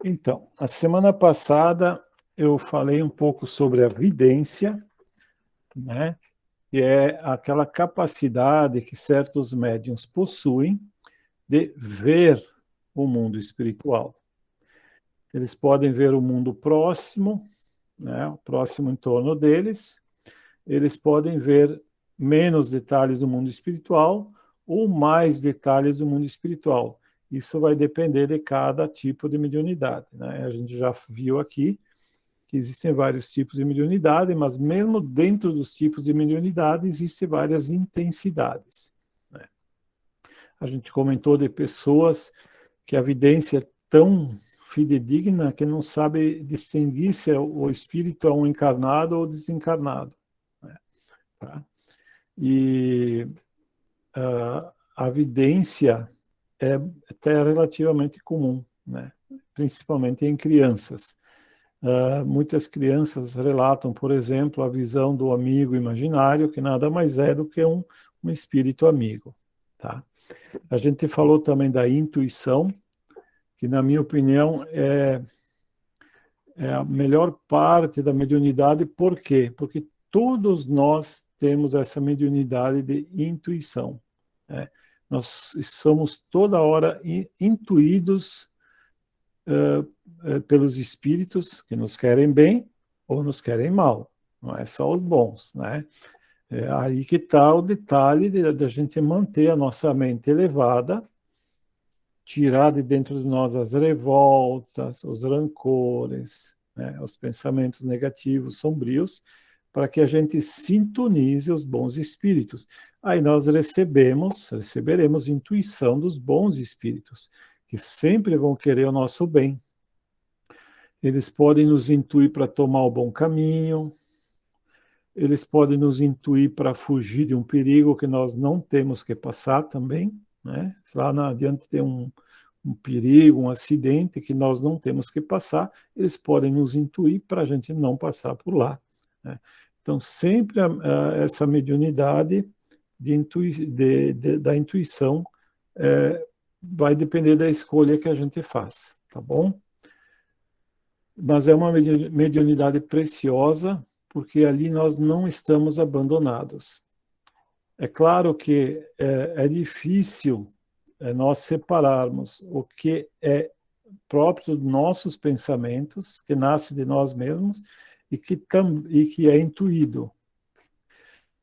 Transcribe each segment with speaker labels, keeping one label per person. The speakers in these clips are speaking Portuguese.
Speaker 1: Então, a semana passada eu falei um pouco sobre a vidência, né? Que é aquela capacidade que certos médiuns possuem de ver o mundo espiritual. Eles podem ver o mundo próximo, né? O próximo em torno deles. Eles podem ver menos detalhes do mundo espiritual ou mais detalhes do mundo espiritual. Isso vai depender de cada tipo de mediunidade, né? A gente já viu aqui que existem vários tipos de mediunidade, mas mesmo dentro dos tipos de mediunidade existem várias intensidades, né? A gente comentou de pessoas que a vidência é tão fidedigna que não sabe distinguir se o espírito é um encarnado ou desencarnado, né? Tá? E a vidência é até relativamente comum, né? Principalmente em crianças. Muitas crianças relatam, por exemplo, a visão do amigo imaginário, que nada mais é do que um espírito amigo. Tá? A gente falou também da intuição, que, na minha opinião, é a melhor parte da mediunidade. Por quê? Porque todos nós temos essa mediunidade de intuição, né? Nós somos toda hora intuídos pelos espíritos que nos querem bem ou nos querem mal. Não é só os bons, né? É aí que está o detalhe de a gente manter a nossa mente elevada, tirar de dentro de nós as revoltas, os rancores, né, os pensamentos negativos, sombrios, para que a gente sintonize os bons espíritos. Aí nós receberemos intuição dos bons espíritos, que sempre vão querer o nosso bem. Eles podem nos intuir para tomar o bom caminho, eles podem nos intuir para fugir de um perigo que nós não temos que passar também, né? Lá adiante tem um perigo, um acidente que nós não temos que passar, eles podem nos intuir para a gente não passar por lá, né? Então, sempre essa mediunidade da intuição vai depender da escolha que a gente faz, tá bom? Mas é uma mediunidade preciosa, porque ali nós não estamos abandonados. É claro que é difícil nós separarmos o que é próprio dos nossos pensamentos, que nasce de nós mesmos, e que é intuído.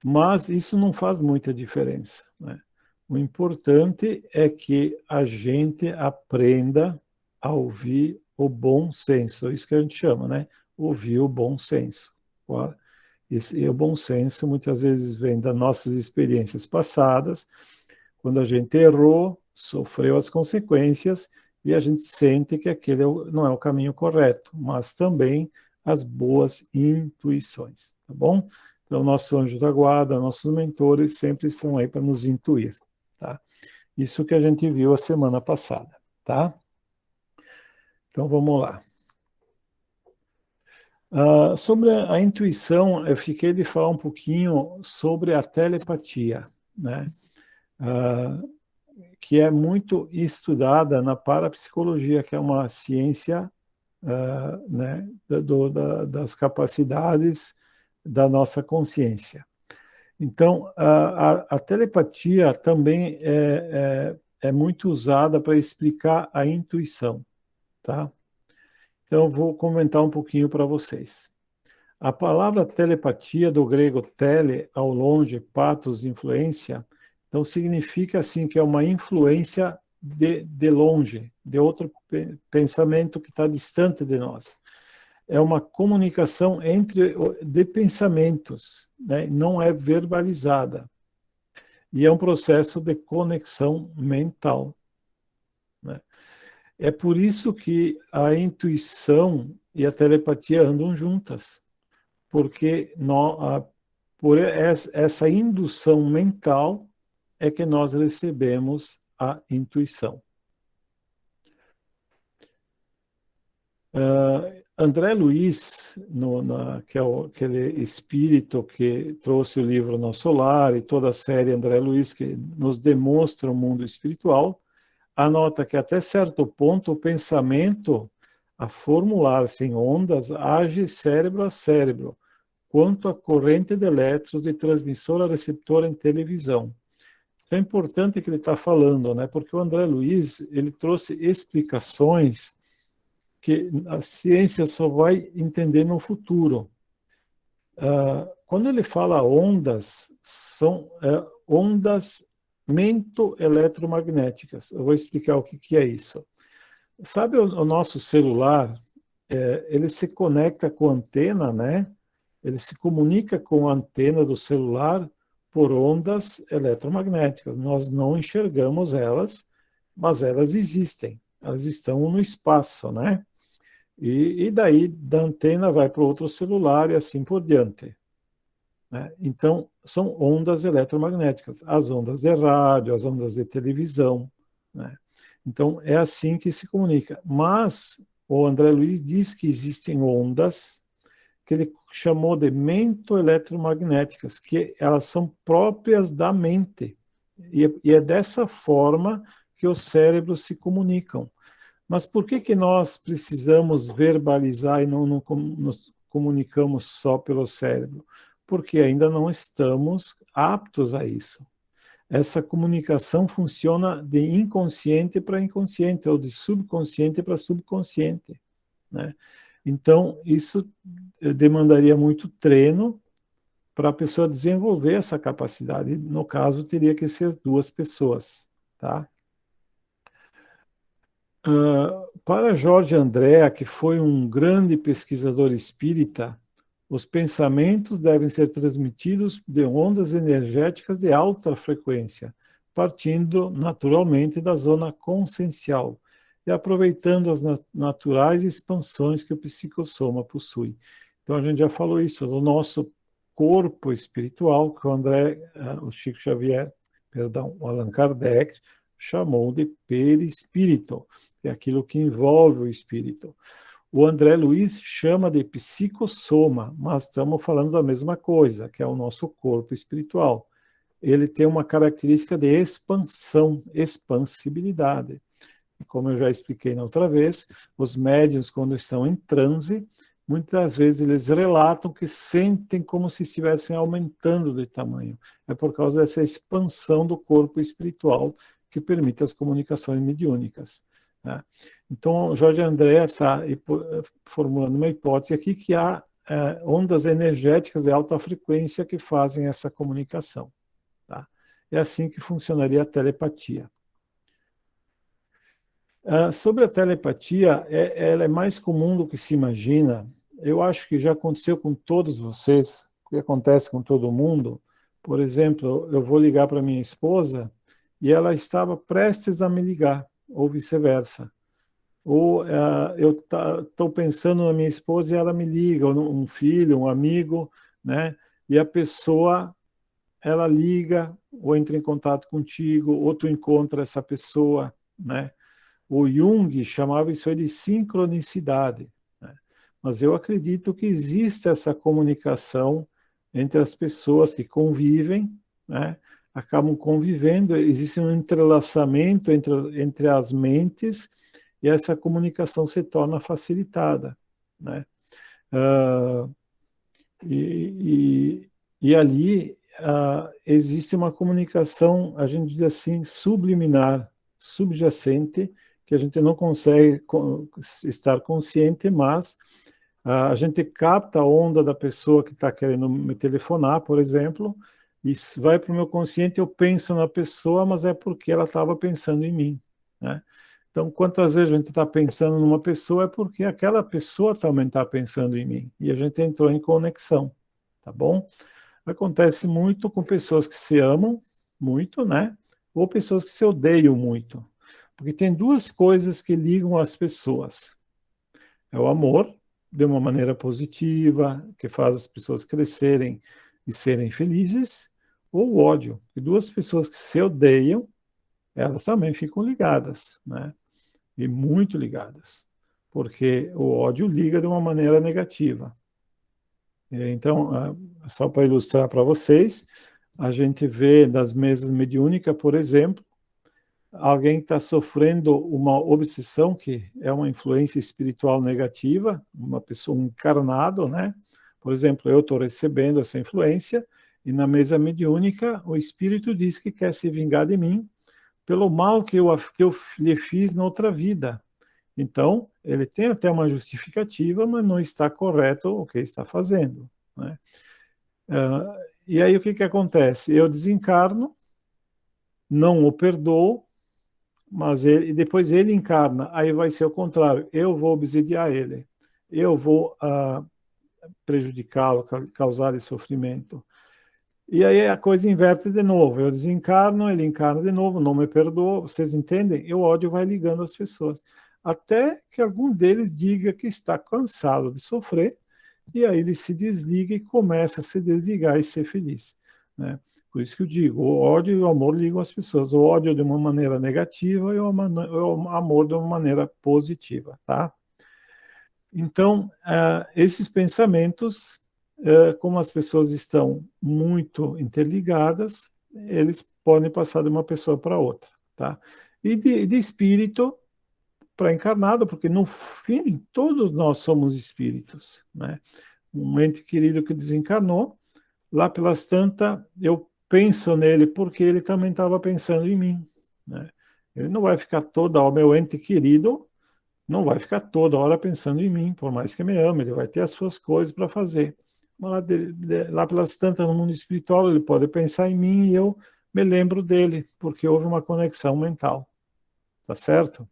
Speaker 1: Mas isso não faz muita diferença, né? O importante é que a gente aprenda a ouvir o bom senso, é isso que a gente chama, né? Ouvir o bom senso. O bom senso muitas vezes vem das nossas experiências passadas, quando a gente errou, sofreu as consequências e a gente sente que aquele não é o caminho correto, mas também as boas intuições, tá bom? Então, nosso anjo da guarda, nossos mentores sempre estão aí para nos intuir, tá? Isso que a gente viu a semana passada, tá? Então, vamos lá. Sobre a intuição, eu fiquei de falar um pouquinho sobre a telepatia, né? Que é muito estudada na parapsicologia, que é uma ciência, né, das capacidades da nossa consciência. Então, a telepatia também é muito usada para explicar a intuição, tá? Então, eu vou comentar um pouquinho para vocês. A palavra telepatia, do grego tele, ao longe, patos, influência, então significa assim que é uma influência de longe, de outro pensamento que está distante de nós. É uma comunicação de pensamentos, né? Não é verbalizada. E é um processo de conexão mental, né? É por isso que a intuição e a telepatia andam juntas, porque por essa indução mental é que nós recebemos a intuição. André Luiz, que é aquele espírito que trouxe o livro Nosso Lar e toda a série André Luiz, que nos demonstra o mundo espiritual, anota que até certo ponto o pensamento a formular-se em ondas, age cérebro a cérebro, quanto a corrente de elétrons de transmissor a receptor em televisão. É importante que ele está falando, né? Porque o André Luiz, ele trouxe explicações que a ciência só vai entender no futuro. Quando ele fala ondas, são ondas mento-eletromagnéticas. Eu vou explicar o que é isso. Sabe o nosso celular? Ele se conecta com a antena, né? Ele se comunica com a antena do celular por ondas eletromagnéticas. Nós não enxergamos elas, mas elas existem. Elas estão no espaço, né? E daí da antena vai para outro celular e assim por diante, né? Então, são ondas eletromagnéticas, as ondas de rádio, as ondas de televisão, né? Então, é assim que se comunica. Mas o André Luiz diz que existem ondas que ele chamou de mento-eletromagnéticas, que elas são próprias da mente. E é dessa forma que os cérebros se comunicam. Mas por que nós precisamos verbalizar e não nos comunicamos só pelo cérebro? Porque ainda não estamos aptos a isso. Essa comunicação funciona de inconsciente para inconsciente, ou de subconsciente para subconsciente, né? Então, isso demandaria muito treino para a pessoa desenvolver essa capacidade. No caso, teria que ser as duas pessoas, tá? Para Jorge André, que foi um grande pesquisador espírita, os pensamentos devem ser transmitidos de ondas energéticas de alta frequência, partindo naturalmente da zona consciencial e aproveitando as naturais expansões que o psicossoma possui. Então, a gente já falou isso, do nosso corpo espiritual, que o o Chico Xavier, perdão, o Allan Kardec, chamou de perispírito, que é aquilo que envolve o espírito. O André Luiz chama de psicossoma, mas estamos falando da mesma coisa, que é o nosso corpo espiritual. Ele tem uma característica de expansão, expansibilidade. Como eu já expliquei na outra vez, os médiuns, quando estão em transe, muitas vezes eles relatam que sentem como se estivessem aumentando de tamanho. É por causa dessa expansão do corpo espiritual que permite as comunicações mediúnicas, né? Então, Jorge André está formulando uma hipótese aqui que há ondas energéticas de alta frequência que fazem essa comunicação, tá? É assim que funcionaria a telepatia. Sobre a telepatia, ela é mais comum do que se imagina. Eu acho que já aconteceu com todos vocês, o que acontece com todo mundo. Por exemplo, eu vou ligar para minha esposa e ela estava prestes a me ligar, ou vice-versa. Ou eu estou pensando na minha esposa e ela me liga, ou um filho, um amigo, né? E a pessoa, ela liga, ou entra em contato contigo, ou tu encontra essa pessoa, né? O Jung chamava isso aí de sincronicidade, né? Mas eu acredito que existe essa comunicação entre as pessoas que convivem, né? Acabam convivendo, existe um entrelaçamento entre as mentes e essa comunicação se torna facilitada, né? Uh, e, e ali existe uma comunicação, a gente diz assim, subliminar, subjacente, que a gente não consegue estar consciente, mas a gente capta a onda da pessoa que está querendo me telefonar, por exemplo, e vai para o meu consciente, eu penso na pessoa, mas é porque ela estava pensando em mim, né? Então, quantas vezes a gente está pensando numa pessoa é porque aquela pessoa também está pensando em mim, e a gente entrou em conexão, tá bom? Acontece muito com pessoas que se amam muito, né? Ou pessoas que se odeiam muito. Porque tem duas coisas que ligam as pessoas. É o amor, de uma maneira positiva, que faz as pessoas crescerem e serem felizes, ou o ódio. E duas pessoas que se odeiam, elas também ficam ligadas, né? E muito ligadas. Porque o ódio liga de uma maneira negativa. Então, só para ilustrar para vocês, a gente vê das mesas mediúnicas, por exemplo, alguém que está sofrendo uma obsessão, que é uma influência espiritual negativa, uma pessoa, um encarnado, né? Por exemplo, eu estou recebendo essa influência, e na mesa mediúnica, o espírito diz que quer se vingar de mim pelo mal que eu lhe fiz noutra vida. Então, ele tem até uma justificativa, mas não está correto o que está fazendo, né? E aí o que acontece? Eu desencarno, não o perdoo, mas ele, depois ele encarna, aí vai ser o contrário, eu vou obsidiar ele, eu vou prejudicá-lo, causar-lhe sofrimento. E aí a coisa inverte de novo, eu desencarno, ele encarna de novo, não me perdoa, vocês entendem? E o ódio vai ligando as pessoas, até que algum deles diga que está cansado de sofrer, e aí ele se desliga e começa a se desligar e ser feliz, né? Por isso que eu digo, o ódio e o amor ligam as pessoas. O ódio de uma maneira negativa e o amor de uma maneira positiva, tá? Então, esses pensamentos, como as pessoas estão muito interligadas, eles podem passar de uma pessoa para outra, tá? E de espírito para encarnado, porque no fim todos nós somos espíritos, né? Um ente querido que desencarnou, lá pelas tantas, eu penso nele porque ele também estava pensando em mim, né? Ele não vai ficar toda hora, meu ente querido, não vai ficar toda hora pensando em mim, por mais que me ame, ele vai ter as suas coisas para fazer. Mas lá pelas tantas, no mundo espiritual, ele pode pensar em mim e eu me lembro dele, porque houve uma conexão mental, tá certo?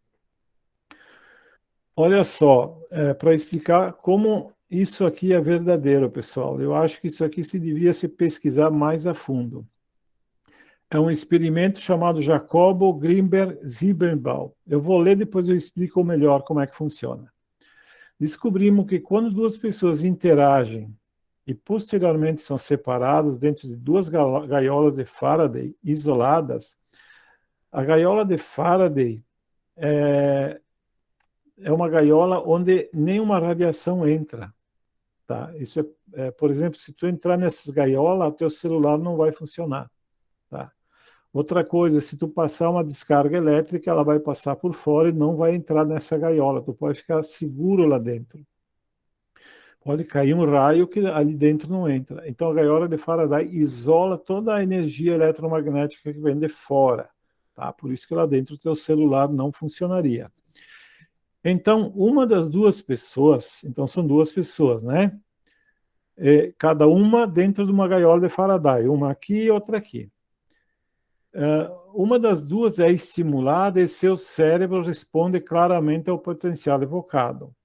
Speaker 1: Olha só, para explicar como isso aqui é verdadeiro, pessoal, eu acho que isso aqui se devia se pesquisar mais a fundo. É um experimento chamado Jacobo Grimberg Ziebenbau. Eu vou ler, depois eu explico melhor como é que funciona. Descobrimos que quando duas pessoas interagem e posteriormente são separados dentro de duas gaiolas de Faraday isoladas, a gaiola de Faraday é uma gaiola onde nenhuma radiação entra, tá? Isso por exemplo, se tu entrar nessas gaiolas, o teu celular não vai funcionar, tá? Outra coisa, se tu passar uma descarga elétrica, ela vai passar por fora e não vai entrar nessa gaiola. Tu pode ficar seguro lá dentro. Pode cair um raio que ali dentro não entra. Então a gaiola de Faraday isola toda a energia eletromagnética que vem de fora, tá? Por isso que lá dentro o teu celular não funcionaria. Então, uma das duas pessoas, então são duas pessoas, né? Cada uma dentro de uma gaiola de Faraday, uma aqui e outra aqui. Uma das duas é estimulada e seu cérebro responde claramente ao potencial evocado.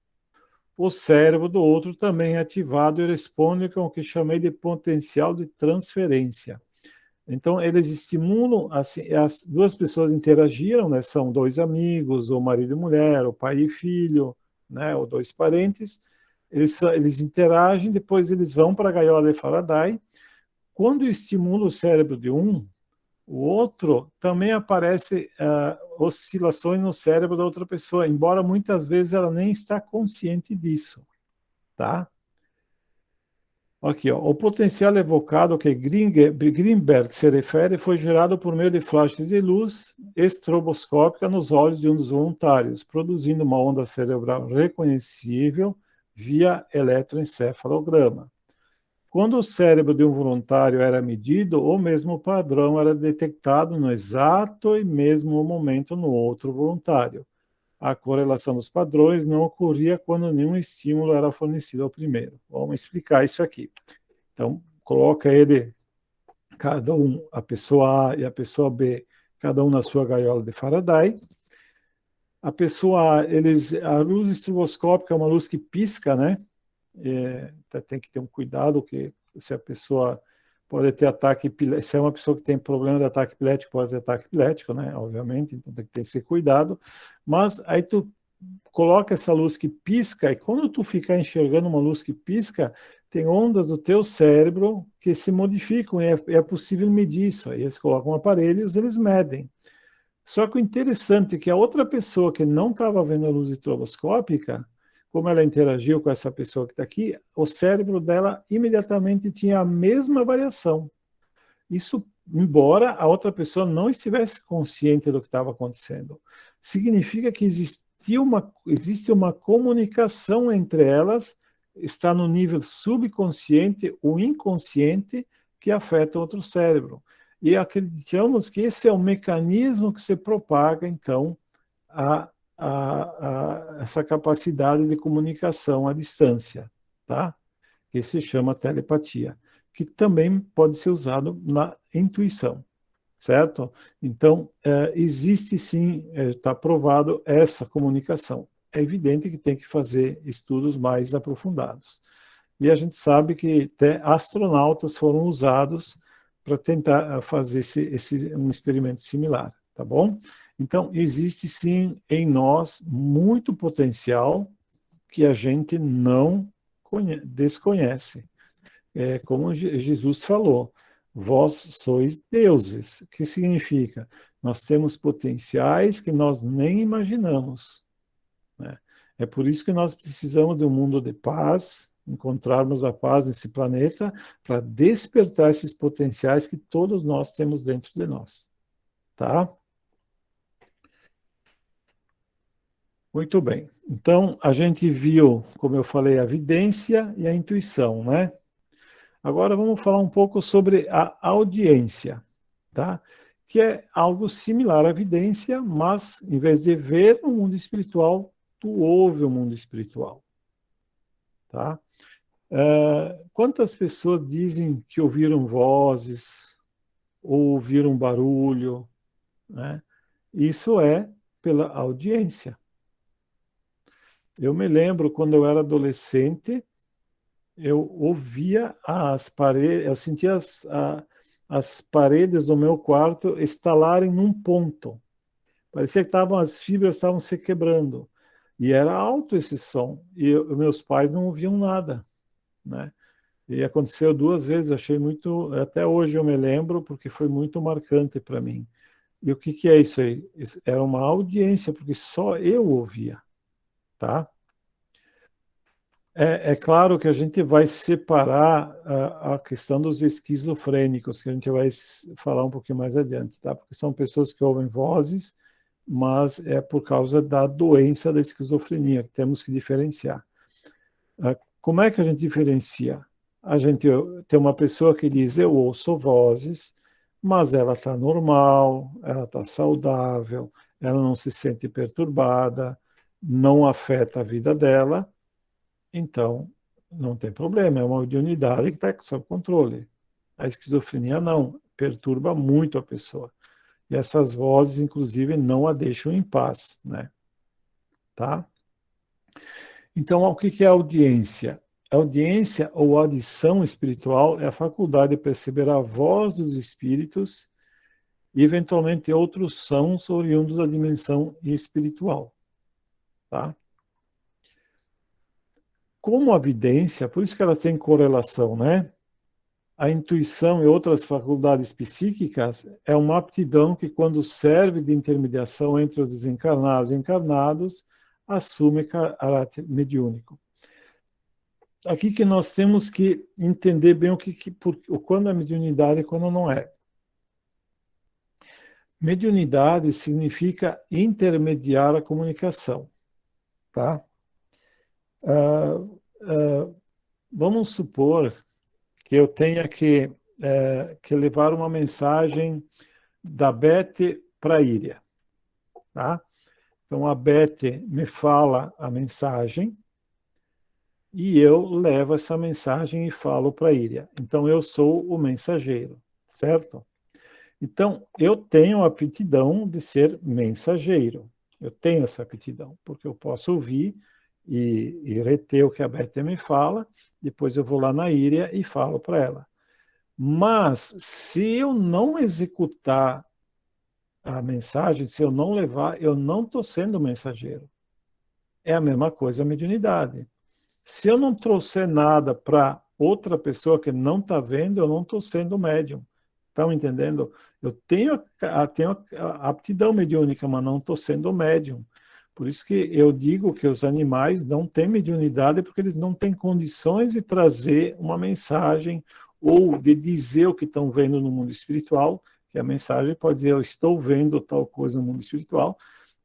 Speaker 1: O cérebro do outro também é ativado e responde com o que chamei de potencial de transferência. Então, eles estimulam, assim, as duas pessoas interagiram, né? São dois amigos, ou marido e mulher, ou pai e filho, né? Ou dois parentes. Eles interagem, depois eles vão para a gaiola de Faraday. Quando estimula o cérebro de um, o outro também aparece oscilações no cérebro da outra pessoa, embora muitas vezes ela nem está consciente disso, tá? Aqui, ó, o potencial evocado a que Greenberg se refere foi gerado por meio de flashes de luz estroboscópica nos olhos de um dos voluntários, produzindo uma onda cerebral reconhecível via eletroencefalograma. Quando o cérebro de um voluntário era medido, o mesmo padrão era detectado no exato e mesmo momento no outro voluntário. A correlação dos padrões não ocorria quando nenhum estímulo era fornecido ao primeiro. Vamos explicar isso aqui. Então, coloca ele, cada um, a pessoa A e a pessoa B, cada um na sua gaiola de Faraday. A pessoa A, a luz estroboscópica é uma luz que pisca, né? Tem que ter um cuidado, que se a pessoa pode ter ataque epilético, se é uma pessoa que tem problema de ataque epilético, pode ter ataque epilético, né? Obviamente, então tem que ter esse cuidado. Mas aí tu coloca essa luz que pisca, e quando tu ficar enxergando uma luz que pisca, tem ondas do teu cérebro que se modificam, e é possível medir isso. Aí eles colocam aparelhos, eles medem. Só que o interessante é que a outra pessoa que não estava vendo a luz estroboscópica, como ela interagiu com essa pessoa que está aqui, o cérebro dela imediatamente tinha a mesma variação. Isso embora a outra pessoa não estivesse consciente do que estava acontecendo. Significa que existe uma comunicação entre elas, está no nível subconsciente ou inconsciente que afeta o outro cérebro. E acreditamos que esse é o mecanismo que se propaga, então, essa capacidade de comunicação à distância, tá? Que se chama telepatia, que também pode ser usado na intuição, certo? Então, existe sim, está provado essa comunicação. É evidente que tem que fazer estudos mais aprofundados. E a gente sabe que até astronautas foram usados para tentar fazer um experimento similar, tá bom? Então, existe sim em nós muito potencial que a gente não desconhece. É como Jesus falou, vós sois deuses. O que significa? Nós temos potenciais que nós nem imaginamos, né? É por isso que nós precisamos de um mundo de paz, encontrarmos a paz nesse planeta, para despertar esses potenciais que todos nós temos dentro de nós, tá? Muito bem. Então, a gente viu, como eu falei, a vidência e a intuição, né? Agora vamos falar um pouco sobre a audiência, tá? Que é algo similar à vidência, mas em vez de ver o mundo espiritual, tu ouve o mundo espiritual, tá? Quantas pessoas dizem que ouviram vozes, ou ouviram barulho, né? Isso é pela audiência. Eu me lembro quando eu era adolescente, eu ouvia as paredes, eu sentia as paredes do meu quarto estalarem num ponto. Parecia que as fibras estavam se quebrando. E era alto esse som. E meus pais não ouviam nada, né? E aconteceu 2 vezes, achei muito, até hoje eu me lembro, porque foi muito marcante para mim. E o que que é isso aí? Era uma audiência, porque só eu ouvia, tá? É claro que a gente vai separar a questão dos esquizofrênicos, que a gente vai falar um pouquinho mais adiante, tá? Porque são pessoas que ouvem vozes, mas é por causa da doença da esquizofrenia, que temos que diferenciar. Como é que a gente diferencia? A gente tem uma pessoa que diz, eu ouço vozes, mas ela está normal, ela está saudável, ela não se sente perturbada, não afeta a vida dela, então não tem problema, é uma mediunidade que está sob controle. A esquizofrenia não, perturba muito a pessoa. E essas vozes, inclusive, não a deixam em paz, né? Tá? Então, o que é audiência? Audiência ou audição espiritual é a faculdade de perceber a voz dos espíritos e, eventualmente, outros sons oriundos da dimensão espiritual. Tá? Como a vidência, por isso que ela tem correlação, né? A intuição e outras faculdades psíquicas é uma aptidão que, quando serve de intermediação entre os desencarnados e encarnados, assume caráter mediúnico. Aqui que nós temos que entender bem quando é mediunidade e quando não é. Mediunidade significa intermediar a comunicação, tá? Vamos supor que eu tenha que levar uma mensagem da Beth para a Íria, tá? Então, a Beth me fala a mensagem e eu levo essa mensagem e falo para a Íria. Então, eu sou o mensageiro, certo? Então, eu tenho a aptidão de ser mensageiro. Eu tenho essa aptidão, porque eu posso ouvir e reter o que a Beth me fala, depois eu vou lá na Íria e falo para ela. Mas, se eu não executar a mensagem, se eu não levar, eu não estou sendo mensageiro. É a mesma coisa a mediunidade. Se eu não trouxer nada para outra pessoa que não está vendo, eu não estou sendo médium. Estão entendendo? Eu tenho a aptidão mediúnica, mas não estou sendo médium. Por isso que eu digo que os animais não têm mediunidade, porque eles não têm condições de trazer uma mensagem ou de dizer o que estão vendo no mundo espiritual, que a mensagem pode dizer, eu estou vendo tal coisa no mundo espiritual.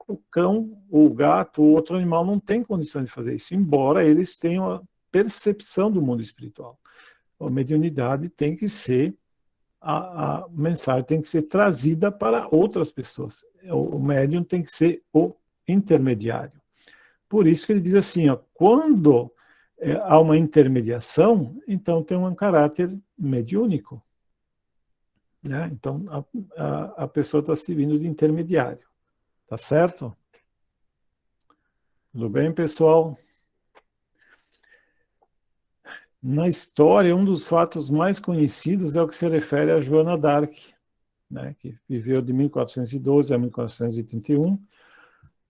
Speaker 1: O cão, ou o gato, ou outro animal não tem condições de fazer isso, embora eles tenham a percepção do mundo espiritual. A mediunidade tem que ser, a mensagem tem que ser trazida para outras pessoas. O médium tem que ser o intermediário. Por isso que ele diz assim, ó, quando há uma intermediação, então tem um caráter mediúnico. Né? Então, a pessoa está servindo de intermediário. Tá certo? Tudo bem, pessoal? Na história, um dos fatos mais conhecidos é o que se refere a Joana d'Arc, né, que viveu de 1412 a 1431,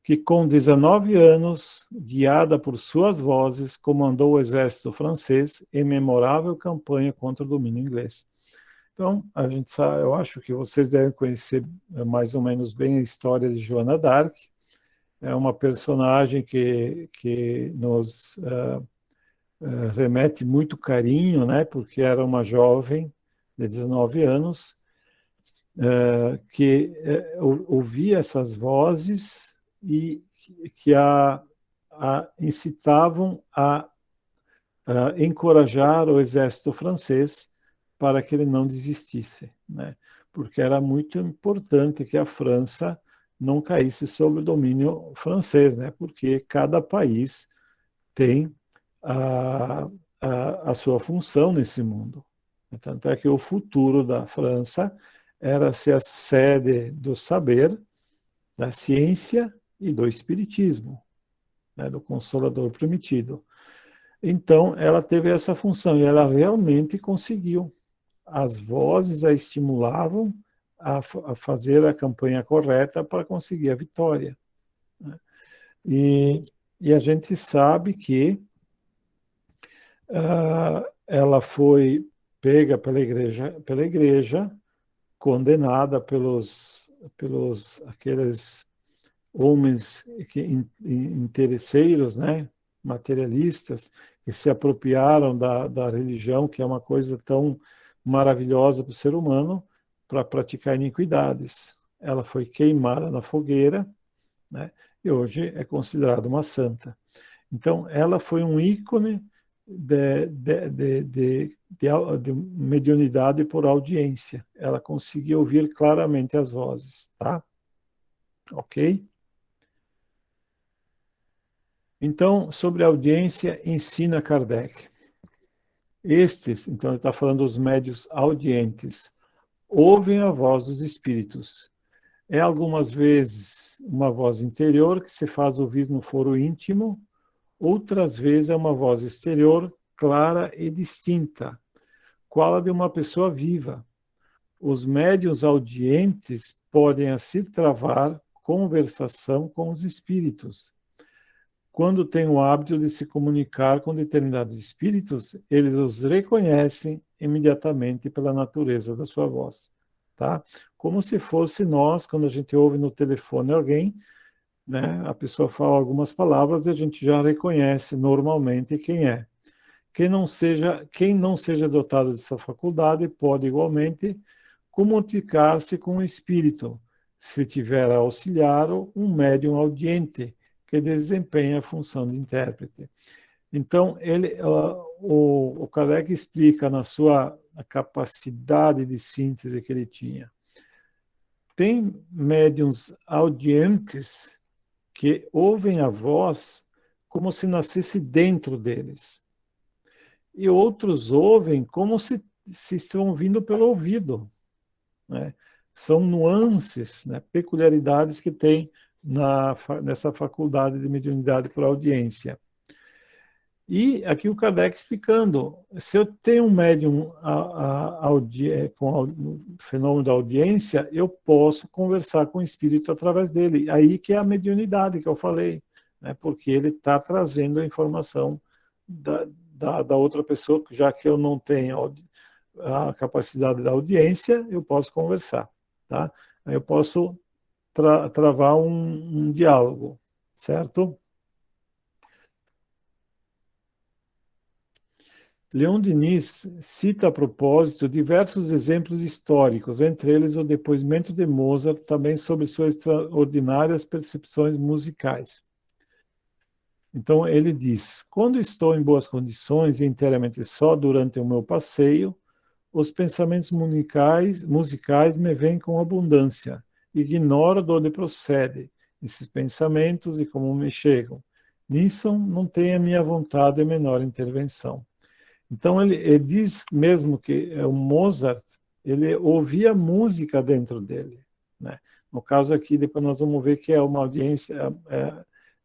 Speaker 1: que com 19 anos, guiada por suas vozes, comandou o exército francês em memorável campanha contra o domínio inglês. Então, a gente sabe, eu acho que vocês devem conhecer mais ou menos bem a história de Joana d'Arc. É uma personagem que nos remete muito carinho, né, porque era uma jovem de 19 anos, que ouvia essas vozes e que a incitavam a encorajar o exército francês para que ele não desistisse, né? Porque era muito importante que a França não caísse sob o domínio francês, né? Porque cada país tem a, a sua função nesse mundo. Tanto é que o futuro da França era ser a sede do saber, da ciência e do espiritismo, né, do Consolador prometido. Então, ela teve essa função e ela realmente conseguiu. As vozes a estimulavam a fazer a campanha correta para conseguir a vitória. Né? E a gente sabe que ela foi pega pela igreja, condenada pelos aqueles homens interesseiros, né, materialistas, que se apropriaram da religião, que é uma coisa tão maravilhosa para o ser humano, para praticar iniquidades. Ela foi queimada na fogueira, né, e hoje é considerada uma santa. Então, ela foi um ícone de mediunidade por audiência. Ela conseguia ouvir claramente as vozes, tá? Ok? Então, sobre a audiência, ensina Kardec. Estes, então ele está falando dos médios audientes, ouvem a voz dos espíritos. É algumas vezes uma voz interior que se faz ouvir no foro íntimo, outras vezes é uma voz exterior, clara e distinta, qual a de uma pessoa viva. Os médiuns audientes podem assim travar conversação com os espíritos. Quando têm o hábito de se comunicar com determinados espíritos, eles os reconhecem imediatamente pela natureza da sua voz, tá? Como se fosse nós, quando a gente ouve no telefone alguém, né, a pessoa fala algumas palavras e a gente já reconhece normalmente quem é. Quem não seja dotado dessa faculdade pode igualmente comunicar-se com o espírito, se tiver auxiliar um médium audiente, que desempenha a função de intérprete. Então, o Kardec explica na sua capacidade de síntese que ele tinha. Tem médiums audientes que ouvem a voz como se nascesse dentro deles. E outros ouvem como se estão ouvindo pelo ouvido. Né? São nuances, né? Peculiaridades que tem nessa faculdade de mediunidade por audiência. E aqui o Kardec explicando, se eu tenho um médium com o fenômeno da audiência, eu posso conversar com o espírito através dele. Aí que é a mediunidade que eu falei, né? Porque ele está trazendo a informação da outra pessoa, já que eu não tenho a capacidade da audiência, eu posso conversar, tá? Aí eu posso travar um diálogo, certo? Leon Denis cita a propósito diversos exemplos históricos, entre eles o depoimento de Mozart, também sobre suas extraordinárias percepções musicais. Então, ele diz: quando estou em boas condições e inteiramente só durante o meu passeio, os pensamentos musicais me vêm com abundância. Ignoro de onde procede esses pensamentos e como me chegam. Nisso não tem a minha vontade a menor intervenção. Então ele diz mesmo que o Mozart, ele ouvia música dentro dele, né? No caso aqui, depois nós vamos ver que é uma audiência,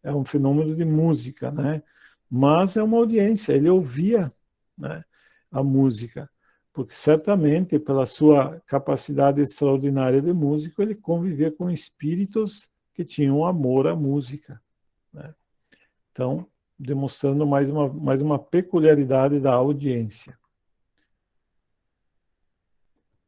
Speaker 1: é um fenômeno de música, né? Mas é uma audiência, ele ouvia, né, a música, porque certamente pela sua capacidade extraordinária de músico, ele convivia com espíritos que tinham amor à música, né? Então, demonstrando mais uma peculiaridade da audiência.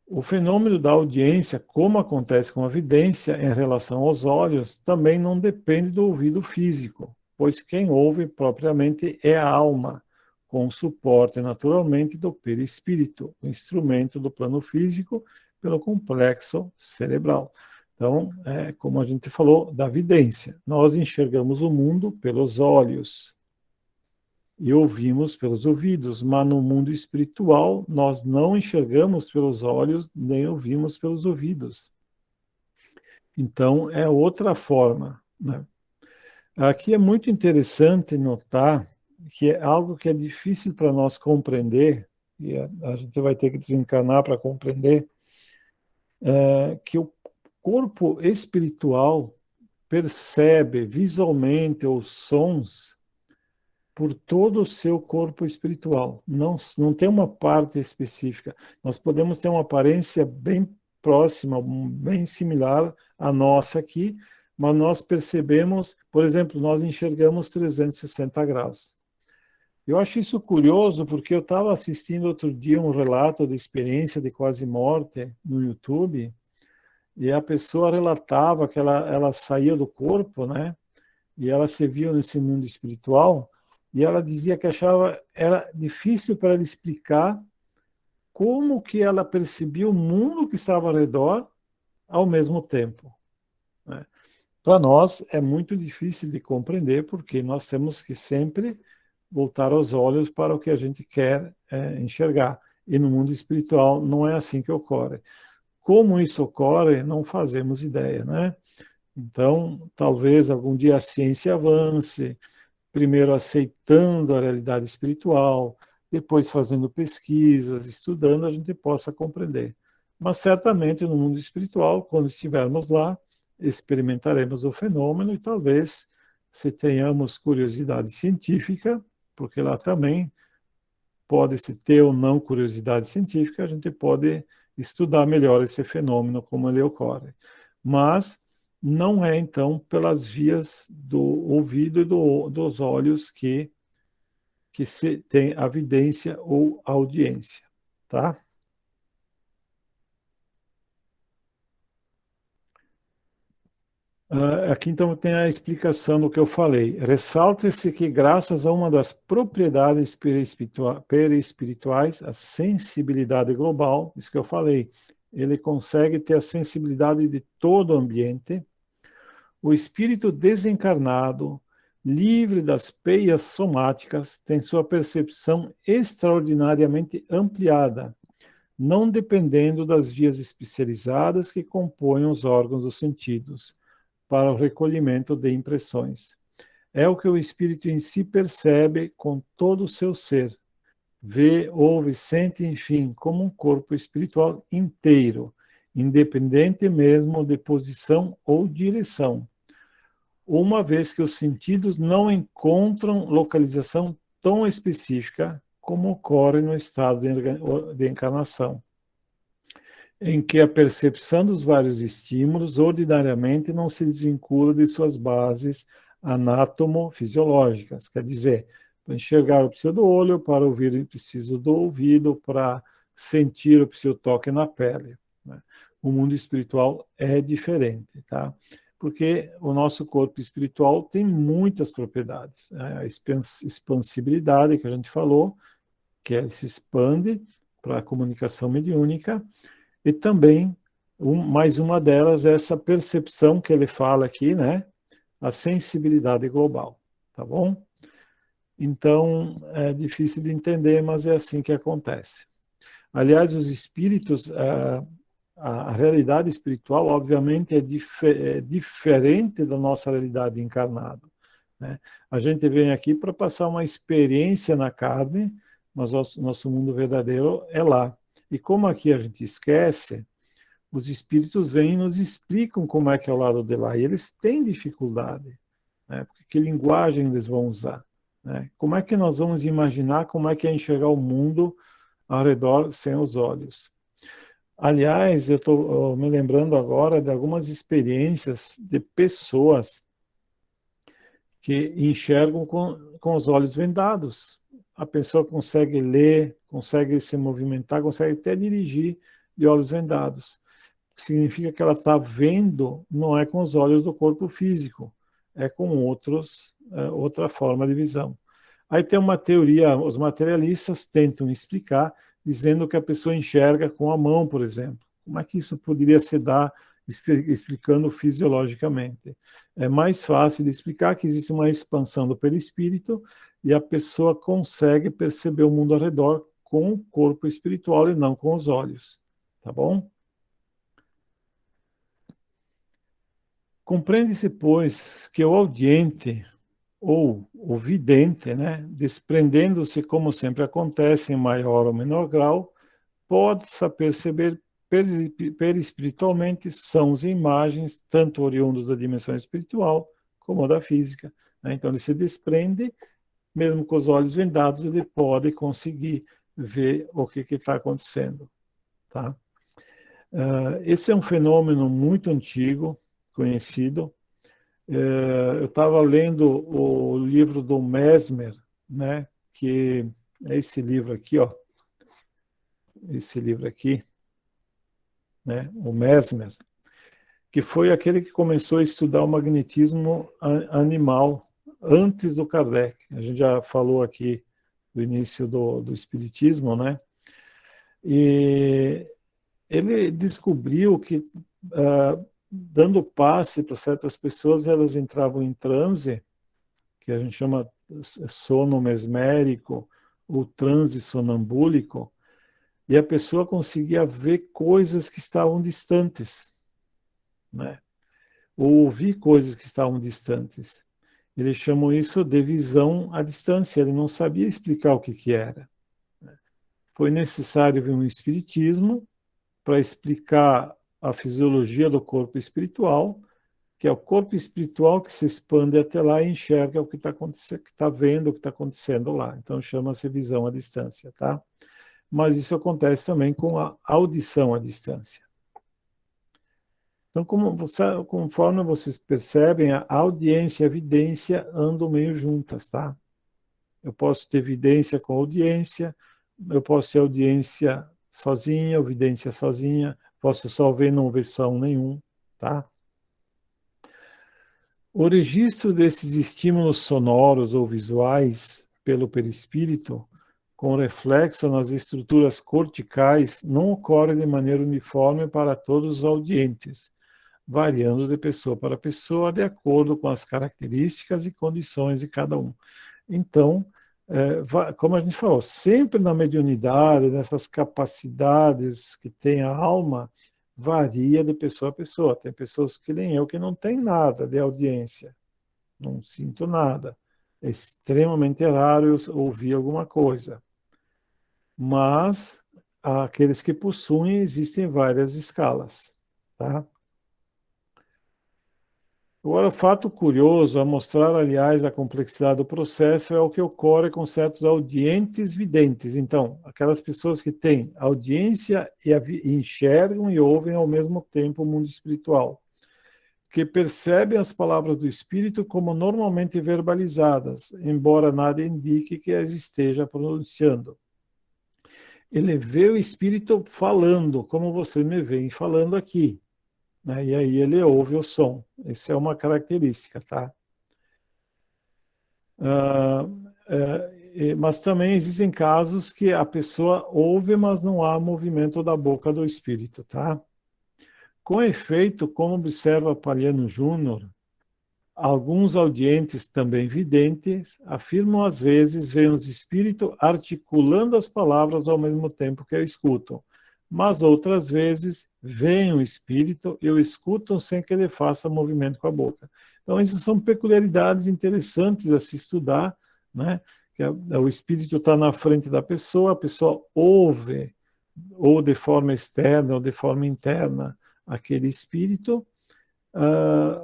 Speaker 1: O fenômeno da audiência, como acontece com a vidência em relação aos olhos, também não depende do ouvido físico, pois quem ouve propriamente é a alma, com suporte naturalmente do perispírito, o instrumento do plano físico pelo complexo cerebral. Então, como a gente falou, da vidência. Nós enxergamos o mundo pelos olhos e ouvimos pelos ouvidos, mas no mundo espiritual nós não enxergamos pelos olhos nem ouvimos pelos ouvidos. Então é outra forma, né? Aqui é muito interessante notar que é algo que é difícil para nós compreender, e a gente vai ter que desencarnar para compreender, que o corpo espiritual percebe visualmente os sons por todo o seu corpo espiritual. Não tem uma parte específica. Nós podemos ter uma aparência bem próxima, bem similar à nossa aqui, mas nós percebemos, por exemplo, nós enxergamos 360 graus. Eu acho isso curioso porque eu estava assistindo outro dia um relato de experiência de quase morte no YouTube, e a pessoa relatava que ela saía do corpo, né? E ela se viu nesse mundo espiritual, e ela dizia que achava era difícil para ela explicar como que ela percebia o mundo que estava ao redor ao mesmo tempo, né? Para nós é muito difícil de compreender, porque nós temos que sempre voltar os olhos para o que a gente quer enxergar. E no mundo espiritual não é assim que ocorre. Como isso ocorre, não fazemos ideia, né? Então, talvez algum dia a ciência avance, primeiro aceitando a realidade espiritual, depois fazendo pesquisas, estudando, a gente possa compreender. Mas certamente no mundo espiritual, quando estivermos lá, experimentaremos o fenômeno e talvez, se tenhamos curiosidade científica, porque lá também pode-se ter ou não curiosidade científica, a gente pode estudar melhor esse fenômeno, como ele ocorre. Mas não é, então, pelas vias do ouvido e dos olhos que se tem a vidência ou audiência, tá? Aqui, então, tem a explicação do que eu falei. Ressalta-se que, graças a uma das propriedades perispirituais, a sensibilidade global, isso que eu falei, ele consegue ter a sensibilidade de todo o ambiente. O espírito desencarnado, livre das peias somáticas, tem sua percepção extraordinariamente ampliada, não dependendo das vias especializadas que compõem os órgãos dos sentidos, para o recolhimento de impressões. É o que o espírito em si percebe com todo o seu ser. Vê, ouve, sente, enfim, como um corpo espiritual inteiro, independente mesmo de posição ou direção, uma vez que os sentidos não encontram localização tão específica como ocorre no estado de encarnação, em que a percepção dos vários estímulos ordinariamente não se desvincula de suas bases anátomo-fisiológicas, quer dizer, para enxergar eu preciso do olho, para ouvir eu preciso do ouvido, para sentir eu preciso do toque na pele, né? O mundo espiritual é diferente, tá? Porque o nosso corpo espiritual tem muitas propriedades, né? A expansibilidade que a gente falou, que ele se expande para a comunicação mediúnica, e também, mais uma delas é essa percepção que ele fala aqui, né? A sensibilidade global, tá bom? Então, é difícil de entender, mas é assim que acontece. Aliás, os espíritos, a realidade espiritual, obviamente, é diferente da nossa realidade encarnada, né? A gente vem aqui para passar uma experiência na carne, mas o nosso mundo verdadeiro é lá. E como aqui a gente esquece, os espíritos vêm e nos explicam como é que é o lado de lá. E eles têm dificuldade, né? Porque que linguagem eles vão usar, né? Como é que nós vamos imaginar como é que é enxergar o mundo ao redor sem os olhos? Aliás, eu estou me lembrando agora de algumas experiências de pessoas que enxergam com os olhos vendados. A pessoa consegue ler, consegue se movimentar, consegue até dirigir de olhos vendados. Significa que ela está vendo, não é com os olhos do corpo físico, é com outra forma de visão. Aí tem uma teoria, os materialistas tentam explicar, dizendo que a pessoa enxerga com a mão, por exemplo. Como é que isso poderia se dar explicando fisiologicamente? É mais fácil de explicar que existe uma expansão do perispírito e a pessoa consegue perceber o mundo ao redor com o corpo espiritual e não com os olhos. Tá bom? Compreende-se, pois, que o audiente ou o vidente, né, desprendendo-se, como sempre acontece, em maior ou menor grau, pode-se perceber perispiritualmente sons e imagens, tanto oriundos da dimensão espiritual como da física, né? Então, ele se desprende, mesmo com os olhos vendados, ele pode conseguir ver o que está acontecendo. Tá? Esse é um fenômeno muito antigo, conhecido. Eu estava lendo o livro do Mesmer, né, que é esse livro aqui, ó, esse livro aqui, né, o Mesmer, que foi aquele que começou a estudar o magnetismo animal antes do Kardec. A gente já falou aqui do início do Espiritismo, né? E ele descobriu que, dando passe para certas pessoas, elas entravam em transe, que a gente chama sono mesmérico, ou transe sonambúlico, e a pessoa conseguia ver coisas que estavam distantes, né? Ou ouvir coisas que estavam distantes. Eles chamam isso de visão à distância, ele não sabia explicar o que era. Foi necessário vir um espiritismo para explicar a fisiologia do corpo espiritual, que é o corpo espiritual que se expande até lá e enxerga o que está acontecendo, que está vendo o que está acontecendo lá. Então chama-se visão à distância, tá? Mas isso acontece também com a audição à distância. Então, conforme vocês percebem, a audiência e a evidência andam meio juntas, tá? Eu posso ter evidência com audiência, eu posso ter audiência sozinha, evidência sozinha, posso só ver, não ver som nenhum, tá? O registro desses estímulos sonoros ou visuais pelo perispírito, com reflexo nas estruturas corticais, não ocorre de maneira uniforme para todos os audientes, variando de pessoa para pessoa, de acordo com as características e condições de cada um. Então, como a gente falou, sempre na mediunidade, nessas capacidades que tem a alma, varia de pessoa a pessoa. Tem pessoas que nem eu que não tem nada de audiência, não sinto nada. É extremamente raro eu ouvir alguma coisa. Mas aqueles que possuem, existem várias escalas, tá? Agora, o fato curioso a mostrar, aliás, a complexidade do processo é o que ocorre com certos audientes videntes. Então, aquelas pessoas que têm audiência e enxergam e ouvem ao mesmo tempo o mundo espiritual, que percebem as palavras do Espírito como normalmente verbalizadas, embora nada indique que as esteja pronunciando. Ele vê o Espírito falando, como você me vem falando aqui, né? E aí ele ouve o som. Isso é uma característica, tá? Mas também existem casos que a pessoa ouve, mas não há movimento da boca do espírito, tá? Com efeito, como observa Paliano Júnior, alguns audientes, também videntes, afirmam às vezes ver os espíritos articulando as palavras ao mesmo tempo que eu escuto, mas outras vezes veem o espírito e o escutam sem que ele faça movimento com a boca. Então, isso são peculiaridades interessantes a se estudar, né? Que o espírito está na frente da pessoa, a pessoa ouve, ou de forma externa ou de forma interna, aquele espírito,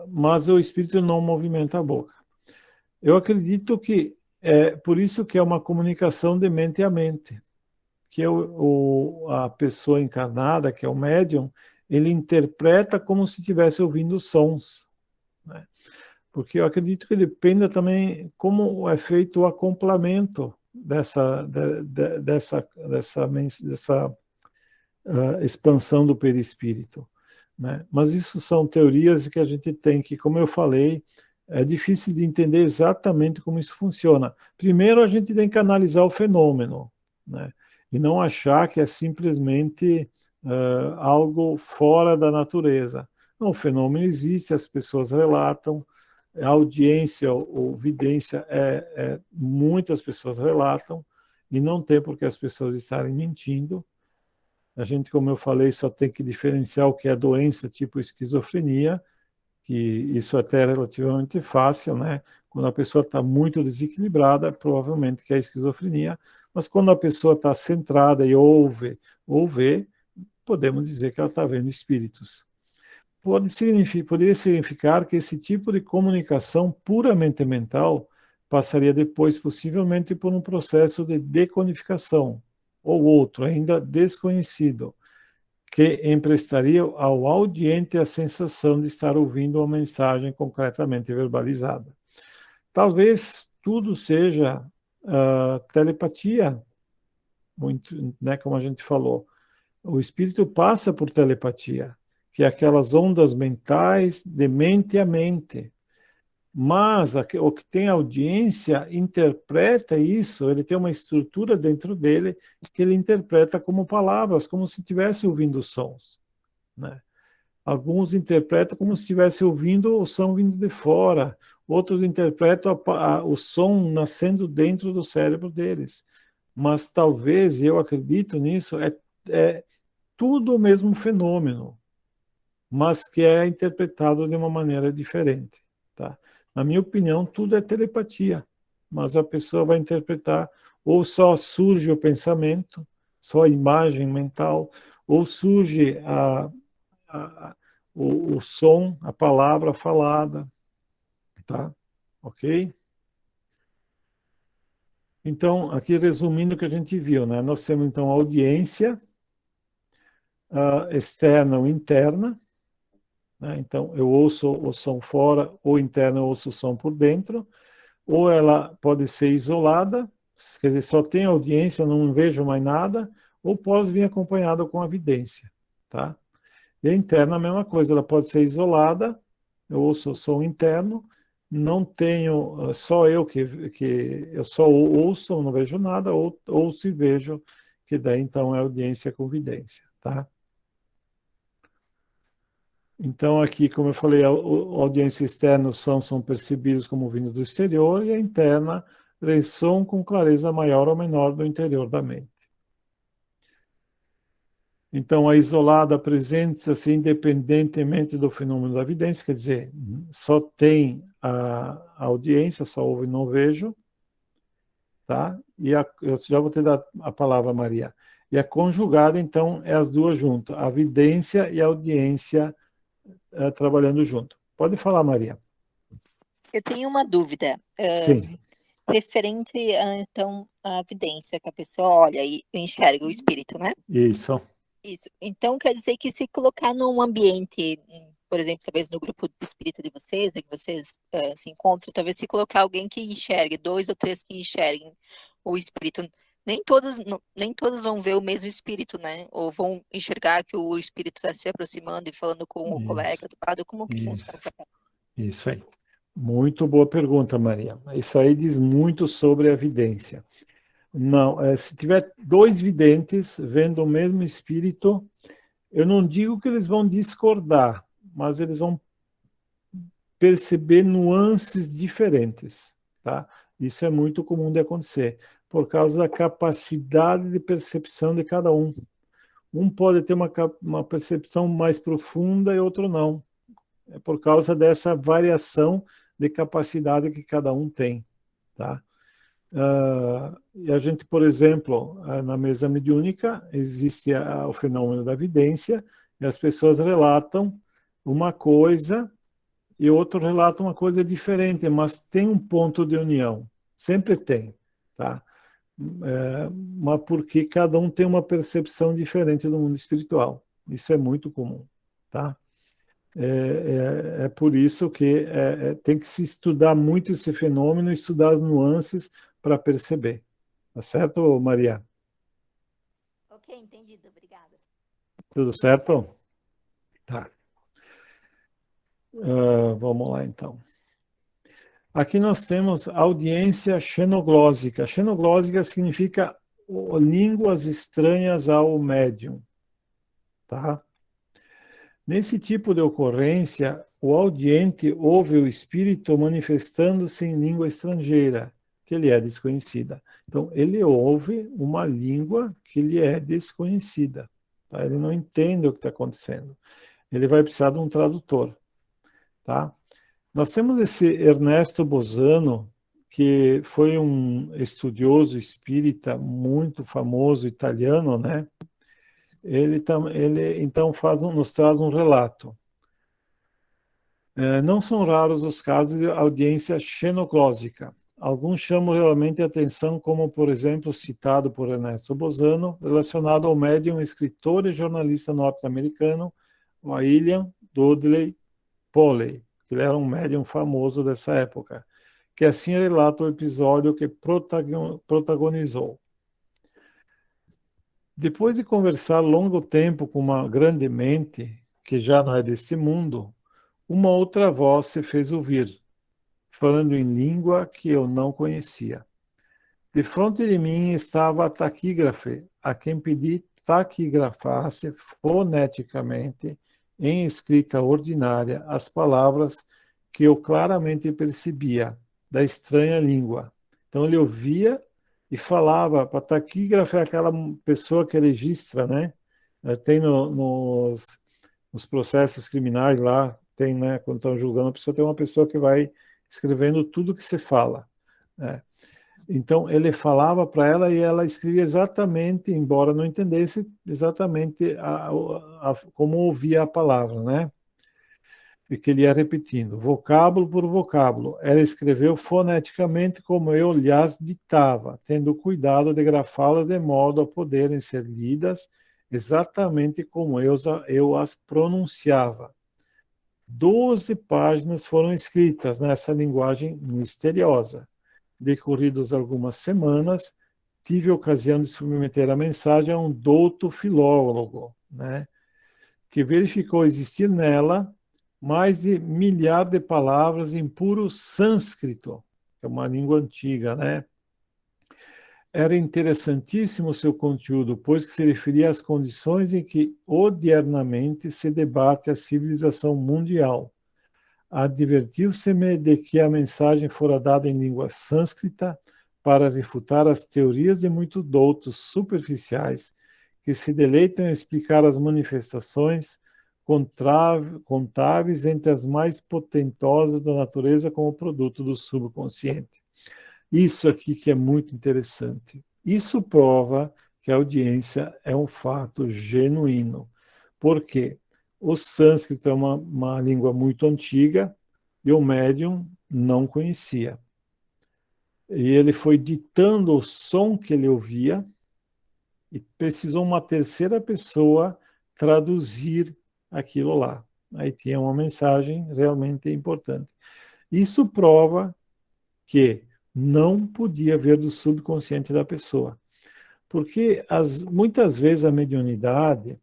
Speaker 1: mas o espírito não movimenta a boca. Eu acredito que é por isso que é uma comunicação de mente a mente, que a pessoa encarnada, que é o médium, ele interpreta como se estivesse ouvindo sons, né? Porque eu acredito que dependa também como é feito o acoplamento dessa expansão do perispírito, né? Mas isso são teorias que a gente tem que, como eu falei, é difícil de entender exatamente como isso funciona. Primeiro, a gente tem que analisar o fenômeno, né? E não achar que é simplesmente algo fora da natureza. Não, o fenômeno existe, as pessoas relatam, a audiência ou vidência muitas pessoas relatam, e não tem por que as pessoas estarem mentindo. A gente, como eu falei, só tem que diferenciar o que é doença tipo esquizofrenia, que isso até é relativamente fácil, né? Quando a pessoa está muito desequilibrada, provavelmente que é esquizofrenia, mas quando a pessoa está centrada e ouve ou vê, podemos dizer que ela está vendo espíritos. Poderia significar que esse tipo de comunicação puramente mental passaria depois, possivelmente, por um processo de decodificação, ou outro, ainda desconhecido, que emprestaria ao audiente a sensação de estar ouvindo uma mensagem concretamente verbalizada. Talvez tudo seja telepatia, muito, né, como a gente falou. O espírito passa por telepatia, que é aquelas ondas mentais de mente a mente. Mas o que tem audiência interpreta isso, ele tem uma estrutura dentro dele que ele interpreta como palavras, como se estivesse ouvindo sons, né? Alguns interpretam como se estivesse ouvindo o som vindo de fora, outros interpretam o som nascendo dentro do cérebro deles. Mas talvez, eu acredito nisso, é tudo o mesmo fenômeno, mas que é interpretado de uma maneira diferente, tá? Na minha opinião, tudo é telepatia, mas a pessoa vai interpretar, ou só surge o pensamento, só a imagem mental, ou surge a, o som, a palavra falada, tá? Ok? Então, aqui resumindo o que a gente viu, né? Nós temos então audiência externa ou interna, né? Então, eu ouço o som fora, ou interno eu ouço o som por dentro, ou ela pode ser isolada, quer dizer, só tem audiência, não vejo mais nada, ou pode vir acompanhada com a evidência, tá? E a interna, a mesma coisa, ela pode ser isolada, eu ouço o som interno, não tenho, só eu que eu só ouço, não vejo nada, ou se vejo, que daí então é audiência com vidência, tá? Então aqui, como eu falei, a audiência externa, os sons são percebidos como vindo do exterior, e a interna, ressoam com clareza maior ou menor do interior da mente. Então, a isolada apresenta-se independentemente do fenômeno da evidência, quer dizer, só tem a audiência, só ouve e não vejo, tá? Eu já vou te dar a palavra, Maria. E a conjugada, então, é as duas juntas, a vidência e a audiência trabalhando junto. Pode falar, Maria.
Speaker 2: Eu tenho uma dúvida,
Speaker 1: Sim,
Speaker 2: referente então à evidência que a pessoa olha e enxerga o espírito, né?
Speaker 1: isso.
Speaker 2: Isso. Então quer dizer que se colocar num ambiente, por exemplo, talvez no grupo de espírita de vocês, né, que vocês se encontram, talvez se colocar alguém que enxergue, dois ou três que enxerguem o espírito, nem todos vão ver o mesmo espírito, né? Ou vão enxergar que o espírito está se aproximando e falando com o
Speaker 1: Isso,
Speaker 2: colega do lado. Como que funciona
Speaker 1: isso,
Speaker 2: essa parte?
Speaker 1: isso aí. Muito boa pergunta, Maria. Isso aí diz muito sobre a evidência. Não, se tiver dois videntes vendo o mesmo espírito, eu não digo que eles vão discordar, mas eles vão perceber nuances diferentes, tá? Isso é muito comum de acontecer, por causa da capacidade de percepção de cada um. Um pode ter uma percepção mais profunda e outro não. É por causa dessa variação de capacidade que cada um tem, tá? E a gente, por exemplo, na mesa mediúnica, existe o fenômeno da vidência, e as pessoas relatam uma coisa e outro relata uma coisa diferente, mas tem um ponto de união, sempre tem, tá? Mas porque cada um tem uma percepção diferente do mundo espiritual. Isso é muito comum, tá? É por isso que tem que se estudar muito esse fenômeno, estudar as nuances para perceber. Tá certo, Maria?
Speaker 2: Ok, entendido. Obrigada.
Speaker 1: Tudo certo? Tá. Vamos lá, então. Aqui nós temos audiência xenoglósica. Xenoglósica significa línguas estranhas ao médium, tá? Nesse tipo de ocorrência, o audiente ouve o espírito manifestando-se em língua estrangeira, que lhe é desconhecida. Então, ele ouve uma língua que lhe é desconhecida, tá? Ele não entende o que está acontecendo. Ele vai precisar de um tradutor, tá? Nós temos esse Ernesto Bosano, que foi um estudioso espírita muito famoso italiano, né? Ele então nos traz um relato. Não são raros os casos de audiência xenoclósica. Alguns chamam realmente a atenção, como, por exemplo, citado por Ernesto Bosano, relacionado ao médium, escritor e jornalista norte-americano William Dudley Poley, que ele era um médium famoso dessa época, que assim relata o episódio que protagonizou. Depois de conversar longo tempo com uma grande mente, que já não é deste mundo, uma outra voz se fez ouvir, falando em língua que eu não conhecia. De frente de mim estava a taquígrafe, a quem pedi taquigrafasse foneticamente, em escrita ordinária, as palavras que eu claramente percebia, da estranha língua. Então ele ouvia e falava. Para taquígrafe é aquela pessoa que registra, né? Tem nos processos criminais lá, tem, né? Quando estão julgando a pessoa, tem uma pessoa que vai escrevendo tudo que se fala, né? Então, ele falava para ela e ela escrevia exatamente, embora não entendesse exatamente como ouvia a palavra, né? E que ele ia repetindo, vocábulo por vocábulo. Ela escreveu foneticamente como eu lhes ditava, tendo cuidado de grafá-las de modo a poderem ser lidas exatamente como eu as pronunciava. 12 páginas foram escritas nessa linguagem misteriosa. Decorridos algumas semanas, tive a ocasião de submeter a mensagem a um douto filólogo, né, que verificou existir nela mais de milhar de palavras em puro sânscrito, que é uma língua antiga, né? Era interessantíssimo o seu conteúdo, pois que se referia às condições em que odiernamente se debate a civilização mundial. Advertiu-se-me de que a mensagem fora dada em língua sânscrita para refutar as teorias de muitos doutos superficiais que se deleitam em explicar as manifestações contáveis entre as mais potentosas da natureza como produto do subconsciente. Isso aqui que é muito interessante. Isso prova que a audiência é um fato genuíno. Por quê? O sânscrito é uma língua muito antiga e o médium não conhecia. E ele foi ditando o som que ele ouvia e precisou uma terceira pessoa traduzir aquilo lá. Aí tinha uma mensagem realmente importante. Isso prova que não podia ver do subconsciente da pessoa. Porque muitas vezes a mediunidade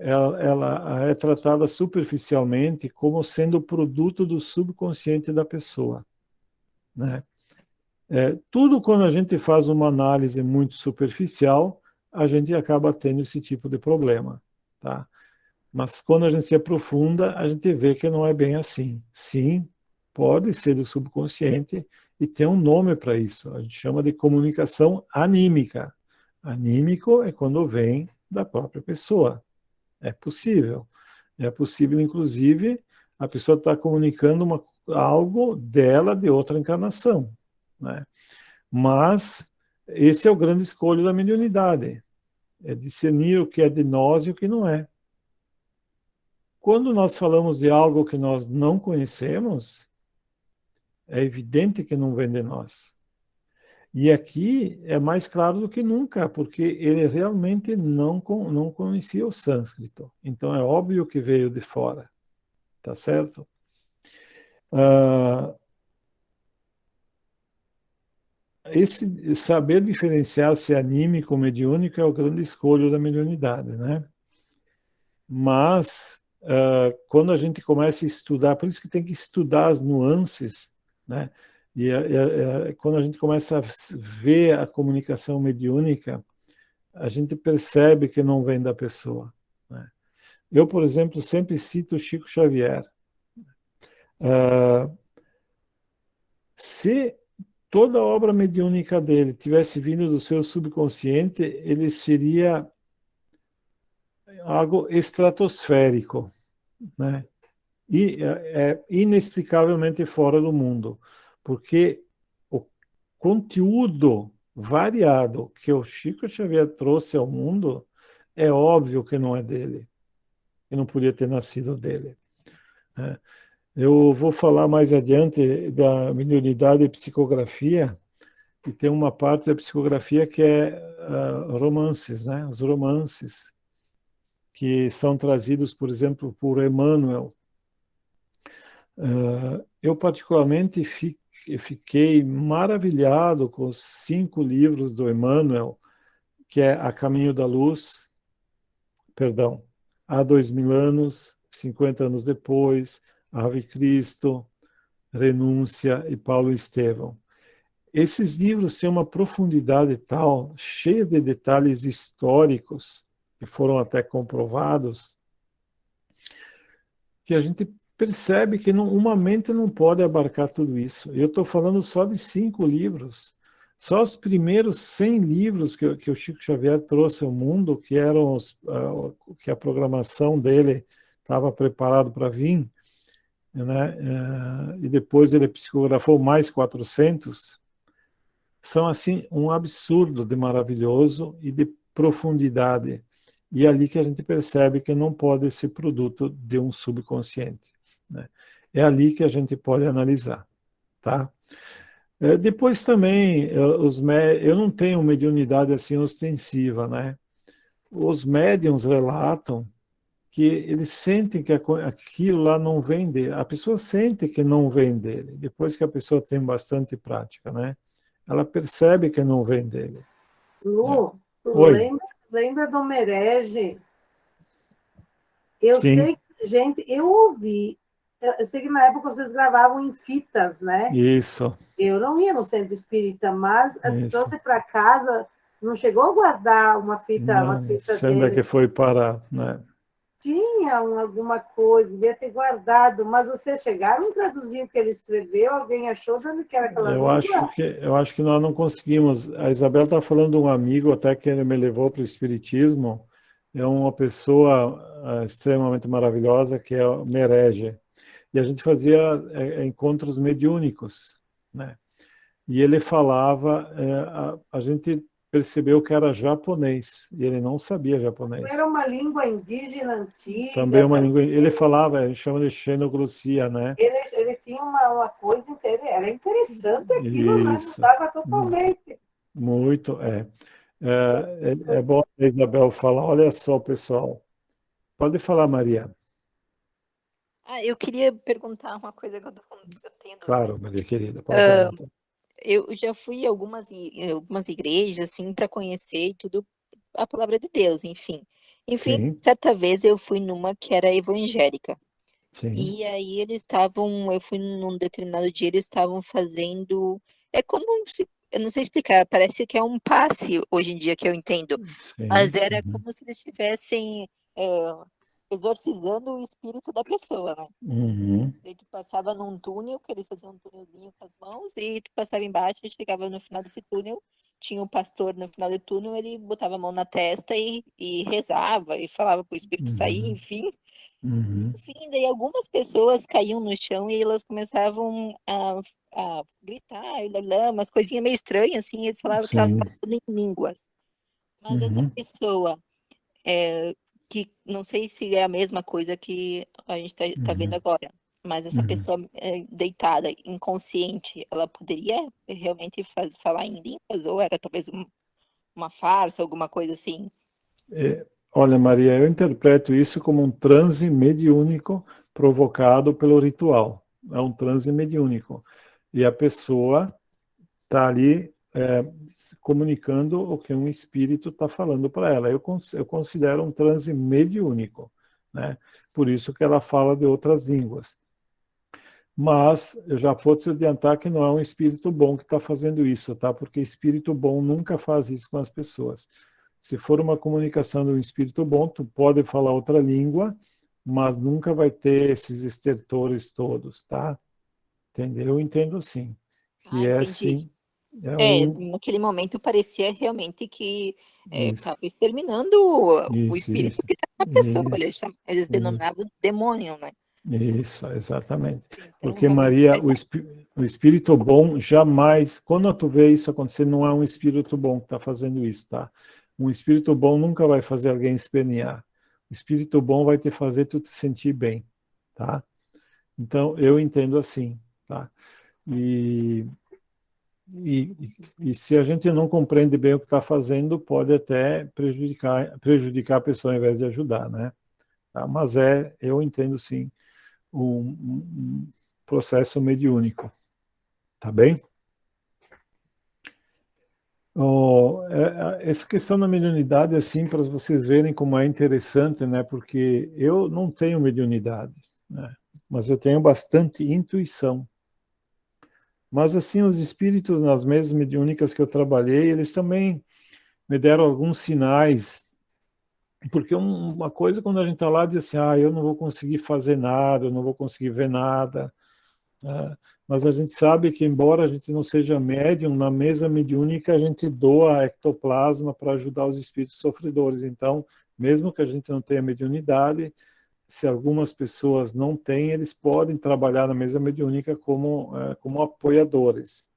Speaker 1: ela é tratada superficialmente como sendo produto do subconsciente da pessoa, né? Tudo quando a gente faz uma análise muito superficial, a gente acaba tendo esse tipo de problema, tá? Mas quando a gente se aprofunda, a gente vê que não é bem assim. Sim, pode ser do subconsciente e tem um nome para isso. A gente chama de comunicação anímica. Anímico é quando vem da própria pessoa. É possível. É possível, inclusive, a pessoa estar comunicando algo dela de outra encarnação, né? Mas esse é o grande escolho da mediunidade, é discernir o que é de nós e o que não é. Quando nós falamos de algo que nós não conhecemos, é evidente que não vem de nós. E aqui é mais claro do que nunca, porque ele realmente não conhecia o sânscrito. Então é óbvio que veio de fora, tá certo? Ah, esse saber diferenciar se é anímico ou mediúnico é o grande escolho da mediunidade, né? Mas quando a gente começa a estudar, por isso que tem que estudar as nuances, né? Quando a gente começa a ver a comunicação mediúnica, a gente percebe que não vem da pessoa, né? Eu, por exemplo, sempre cito Chico Xavier. Se toda a obra mediúnica dele tivesse vindo do seu subconsciente, ele seria algo estratosférico, né? E é inexplicavelmente fora do mundo, porque o conteúdo variado que o Chico Xavier trouxe ao mundo é óbvio que não é dele, que não podia ter nascido dele, né? Eu vou falar mais adiante da mediunidade e psicografia, e tem uma parte da psicografia que é romances, né? Os romances que são trazidos, por exemplo, por Emmanuel. Eu particularmente fiquei maravilhado com os 5 livros do Emmanuel, que é A Caminho da Luz, perdão, Há 2000 anos, 50 anos depois, Ave Cristo, Renúncia e Paulo e Estevão. Esses livros têm uma profundidade tal, cheia de detalhes históricos, que foram até comprovados, que a gente percebe que uma mente não pode abarcar tudo isso. Eu estou falando só de 5 livros. Só os primeiros 100 livros que o Chico Xavier trouxe ao mundo, que eram que a programação dele estava preparado para vir, né? E depois ele psicografou mais 400, são assim um absurdo de maravilhoso e de profundidade. E é ali que a gente percebe que não pode ser produto de um subconsciente, né? É ali que a gente pode analisar, tá? Depois também, eu não tenho mediunidade assim ostensiva, né? Os médiums relatam que eles sentem que aquilo lá não vem dele. A pessoa sente que não vem dele, depois que a pessoa tem bastante prática, né? Ela percebe que não vem dele.
Speaker 3: Lu,
Speaker 1: Oi,
Speaker 3: lembra do Merege? Eu
Speaker 1: sim,
Speaker 3: sei que, gente, eu ouvi. Eu sei que na época vocês gravavam em fitas, né?
Speaker 1: isso,
Speaker 3: Eu não ia no centro espírita, mas
Speaker 1: isso.
Speaker 3: trouxe para casa, não chegou a guardar umas
Speaker 1: Não
Speaker 3: fitas
Speaker 1: sei onde é
Speaker 3: dele.
Speaker 1: que foi parar, né?
Speaker 3: Tinha alguma coisa, devia ter guardado, mas vocês chegaram a traduzir o que ele escreveu? Alguém achou de onde que era aquela língua?
Speaker 1: Eu acho que nós não conseguimos. A Isabel está falando de um amigo até que ele me levou para o Espiritismo. É uma pessoa extremamente maravilhosa que é o Merege. E a gente fazia encontros mediúnicos, né? E ele falava, a gente percebeu que era japonês, e ele não sabia
Speaker 3: Era
Speaker 1: japonês.
Speaker 3: uma língua indígena
Speaker 1: Também é
Speaker 3: antiga,
Speaker 1: uma
Speaker 3: também.
Speaker 1: língua, ele falava, a gente chama de xenoglossia, né?
Speaker 3: Ele tinha uma coisa era interessante aquilo, né?
Speaker 1: Isso,
Speaker 3: Mudava totalmente.
Speaker 1: muito, é bom a Isabel falar, olha só, pessoal, pode falar, Maria.
Speaker 2: Eu queria perguntar uma coisa que eu tenho dúvida.
Speaker 1: Claro, Maria querida, pode perguntar.
Speaker 2: Eu já fui em algumas igrejas, assim, para conhecer e tudo, a palavra de Deus, enfim. Enfim,
Speaker 1: Sim,
Speaker 2: certa vez eu fui numa que era evangélica.
Speaker 1: sim,
Speaker 2: E aí eu fui num determinado dia, eles estavam fazendo, é como se, eu não sei explicar, parece que é um passe hoje em dia que eu entendo, mas
Speaker 1: sim.
Speaker 2: era
Speaker 1: Uhum,
Speaker 2: como se eles estivessem exorcizando o espírito da pessoa, né?
Speaker 1: uhum,
Speaker 2: E tu passava num túnel, que eles faziam um túnelzinho com as mãos, e tu passava embaixo e chegava no final desse túnel, tinha um pastor no final do túnel, ele botava a mão na testa e rezava, e falava pro espírito sair,
Speaker 1: uhum,
Speaker 2: enfim.
Speaker 1: uhum.
Speaker 2: Enfim, daí algumas pessoas caíam no chão e elas começavam a gritar, e blá, blá, umas coisinhas meio estranhas, assim, e eles falavam que elas
Speaker 1: Sim,
Speaker 2: estavam falando em línguas. Mas essa
Speaker 1: uhum,
Speaker 2: pessoa, é, que não sei se é a mesma coisa que a gente tá vendo
Speaker 1: uhum,
Speaker 2: agora, mas essa
Speaker 1: uhum.
Speaker 2: pessoa deitada, inconsciente, ela poderia realmente falar em línguas, ou era talvez uma farsa, alguma coisa assim?
Speaker 1: Olha, Maria, eu interpreto isso como um transe mediúnico provocado pelo ritual. É um transe mediúnico. E a pessoa está ali se comunicando o que um espírito está falando para ela. Eu considero um transe mediúnico, né? Por isso que ela fala de outras línguas. Mas eu já vou te adiantar que não é um espírito bom que está fazendo isso, tá? Porque espírito bom nunca faz isso com as pessoas. Se for uma comunicação de um espírito bom, tu pode falar outra língua, mas nunca vai ter esses estertores todos, tá? Entendeu? Eu entendo assim,
Speaker 2: Ah,
Speaker 1: que é
Speaker 2: entendi.
Speaker 1: sim, é um
Speaker 2: Naquele momento parecia realmente que
Speaker 1: isso,
Speaker 2: estava exterminando o
Speaker 1: isso,
Speaker 2: espírito
Speaker 1: isso,
Speaker 2: que está na pessoa.
Speaker 1: isso,
Speaker 2: Eles
Speaker 1: isso.
Speaker 2: denominavam demônio, né?
Speaker 1: Isso, exatamente.
Speaker 2: Então,
Speaker 1: Porque,
Speaker 2: realmente
Speaker 1: Maria,
Speaker 2: faz sentido.
Speaker 1: o espírito bom jamais, quando tu vê isso acontecer, não é um espírito bom que está fazendo isso, tá? Um espírito bom nunca vai fazer alguém espernear. O espírito bom vai te fazer tu te sentir bem, tá? Então, eu entendo assim, tá? E, e se a gente não compreende bem o que está fazendo, pode até prejudicar a pessoa ao invés de ajudar, né? Tá? Mas eu entendo sim um processo mediúnico, tá bem? Essa questão da mediunidade, assim, para vocês verem como é interessante, né? Porque eu não tenho mediunidade, né? Mas eu tenho bastante intuição. Mas, assim, os espíritos nas mesas mediúnicas que eu trabalhei, eles também me deram alguns sinais. Porque uma coisa, quando a gente está lá, diz assim, eu não vou conseguir fazer nada, eu não vou conseguir ver nada. Mas a gente sabe que, embora a gente não seja médium, na mesa mediúnica a gente doa ectoplasma para ajudar os espíritos sofredores. Então, mesmo que a gente não tenha mediunidade, se algumas pessoas não têm, eles podem trabalhar na mesa mediúnica como apoiadores.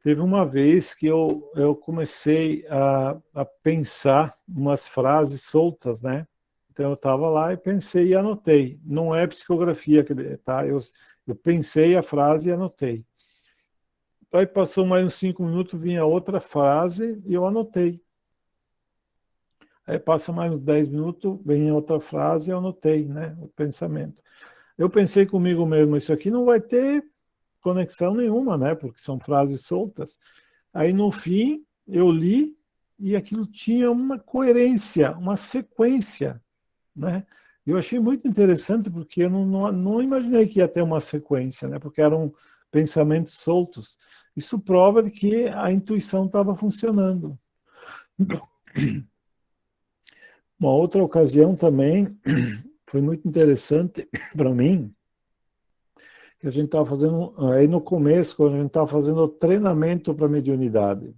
Speaker 1: Teve uma vez que eu comecei a pensar umas frases soltas, né? Então eu estava lá e pensei e anotei. Não é psicografia, tá? Eu pensei a frase e anotei. Aí passou mais uns 5 minutos, vinha outra frase e eu anotei. Aí passa mais uns 10 minutos, vem outra frase e eu anotei, né? O pensamento. Eu pensei comigo mesmo, isso aqui não vai ter conexão nenhuma, né? Porque são frases soltas. Aí no fim eu li e aquilo tinha uma coerência, uma sequência, né? Eu achei muito interessante porque eu não imaginei que ia ter uma sequência, né? Porque eram pensamentos soltos. Isso prova de que a intuição estava funcionando. Uma outra ocasião também foi muito interessante para mim, que a gente estava fazendo, aí no começo, quando a gente estava fazendo o treinamento para mediunidade.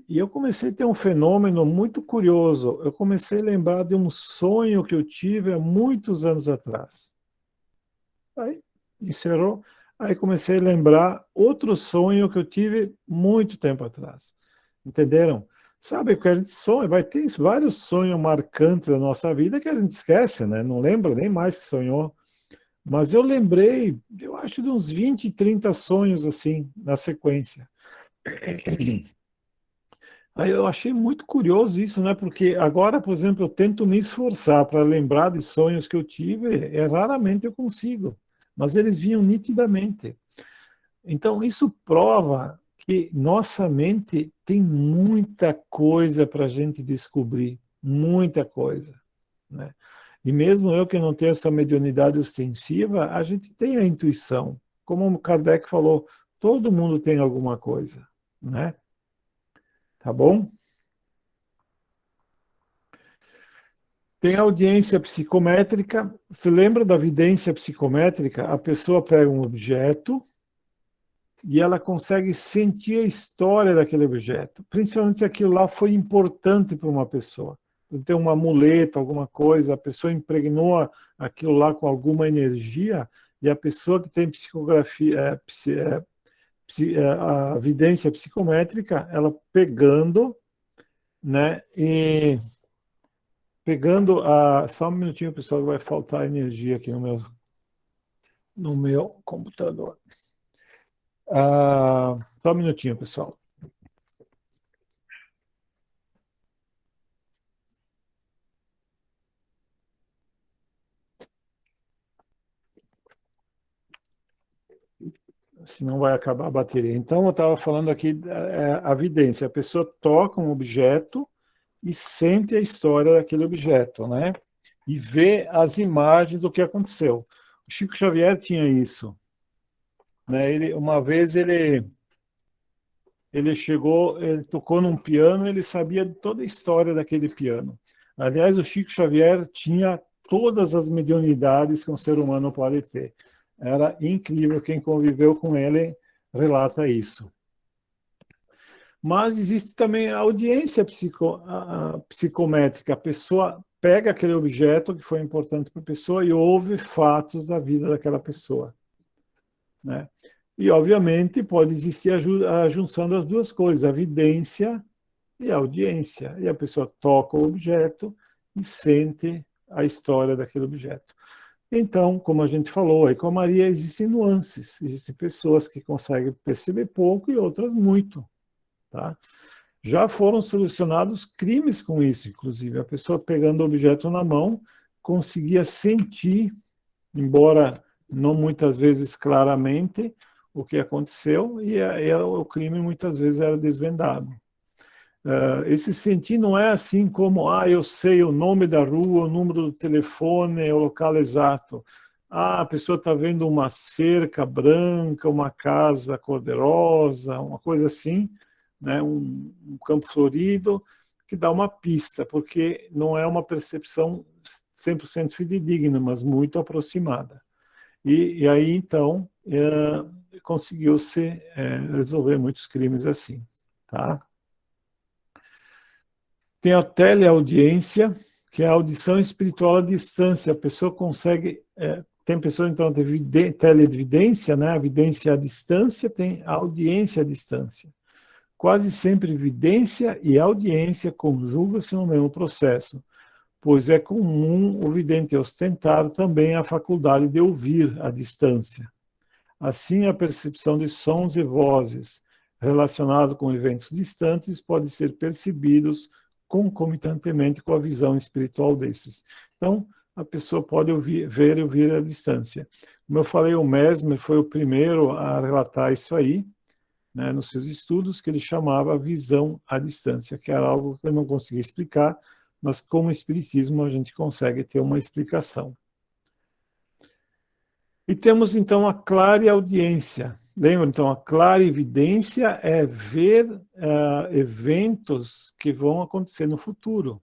Speaker 1: E eu comecei a ter um fenômeno muito curioso. Eu comecei a lembrar de um sonho que eu tive há muitos anos atrás. Aí encerrou. Aí comecei a lembrar outro sonho que eu tive muito tempo atrás. Entenderam? Sabe que a gente sonha, vai ter vários sonhos marcantes da nossa vida que a gente esquece, né? Não lembra nem mais que sonhou. Mas eu lembrei, eu acho, de uns 20, 30 sonhos assim, na sequência. Aí eu achei muito curioso isso, né? Porque agora, por exemplo, eu tento me esforçar para lembrar de sonhos que eu tive, raramente eu consigo, mas eles vinham nitidamente. Então, isso prova E nossa mente tem muita coisa para a gente descobrir, muita coisa, né? E mesmo eu que não tenho essa mediunidade ostensiva, a gente tem a intuição. Como o Kardec falou, todo mundo tem alguma coisa, né? Tá bom? Tem audiência psicométrica. Você lembra da vidência psicométrica? A pessoa pega um objeto e ela consegue sentir a história daquele objeto, principalmente se aquilo lá foi importante para uma pessoa. Tem uma muleta, alguma coisa, a pessoa impregnou aquilo lá com alguma energia, e a pessoa que tem psicografia, a vidência psicométrica, ela pegando, né, e pegando a... Só um minutinho, pessoal, vai faltar energia aqui no meu computador. Só um minutinho, pessoal. Senão vai acabar a bateria. Então, eu estava falando aqui a vidência. A pessoa toca um objeto e sente a história daquele objeto, né? E vê as imagens do que aconteceu. O Chico Xavier tinha isso, né? Uma vez ele chegou, ele tocou num piano, ele sabia toda a história daquele piano. Aliás, o Chico Xavier tinha todas as mediunidades que um ser humano pode ter. Era incrível, quem conviveu com ele relata isso. Mas existe também a audiência psicométrica. A pessoa pega aquele objeto que foi importante para a pessoa e ouve fatos da vida daquela pessoa, né? E, obviamente, pode existir a junção das duas coisas, a vidência e a audiência. E a pessoa toca o objeto e sente a história daquele objeto. Então, como a gente falou, aí com a Maria existem nuances. Existem pessoas que conseguem perceber pouco e outras muito, tá? Já foram solucionados crimes com isso, inclusive. A pessoa pegando o objeto na mão conseguia sentir, embora não muitas vezes claramente, o que aconteceu, e o crime muitas vezes era desvendado. Esse sentir não é assim como, eu sei o nome da rua, o número do telefone, o local exato. A pessoa está vendo uma cerca branca, uma casa cor-de-rosa, uma coisa assim, né? Um campo florido, que dá uma pista, porque não é uma percepção 100% fidedigna, mas muito aproximada. E aí, então, conseguiu-se resolver muitos crimes assim, tá? Tem a teleaudiência, que é a audição espiritual à distância. A pessoa consegue... tem pessoa, então, de televidência, né? A vidência à distância, tem a audiência à distância. Quase sempre vidência e audiência conjugam-se no mesmo processo, pois é comum o vidente ostentar também a faculdade de ouvir à distância. Assim, a percepção de sons e vozes relacionados com eventos distantes pode ser percebidos concomitantemente com a visão espiritual desses. Então, a pessoa pode ver e ouvir à distância. Como eu falei, o Mesmer foi o primeiro a relatar isso aí, né, nos seus estudos, que ele chamava visão à distância, que era algo que eu não conseguia explicar, mas com o Espiritismo a gente consegue ter uma explicação. E temos, então, a clareaudiência. Lembra, então, a clarividência é ver eventos que vão acontecer no futuro.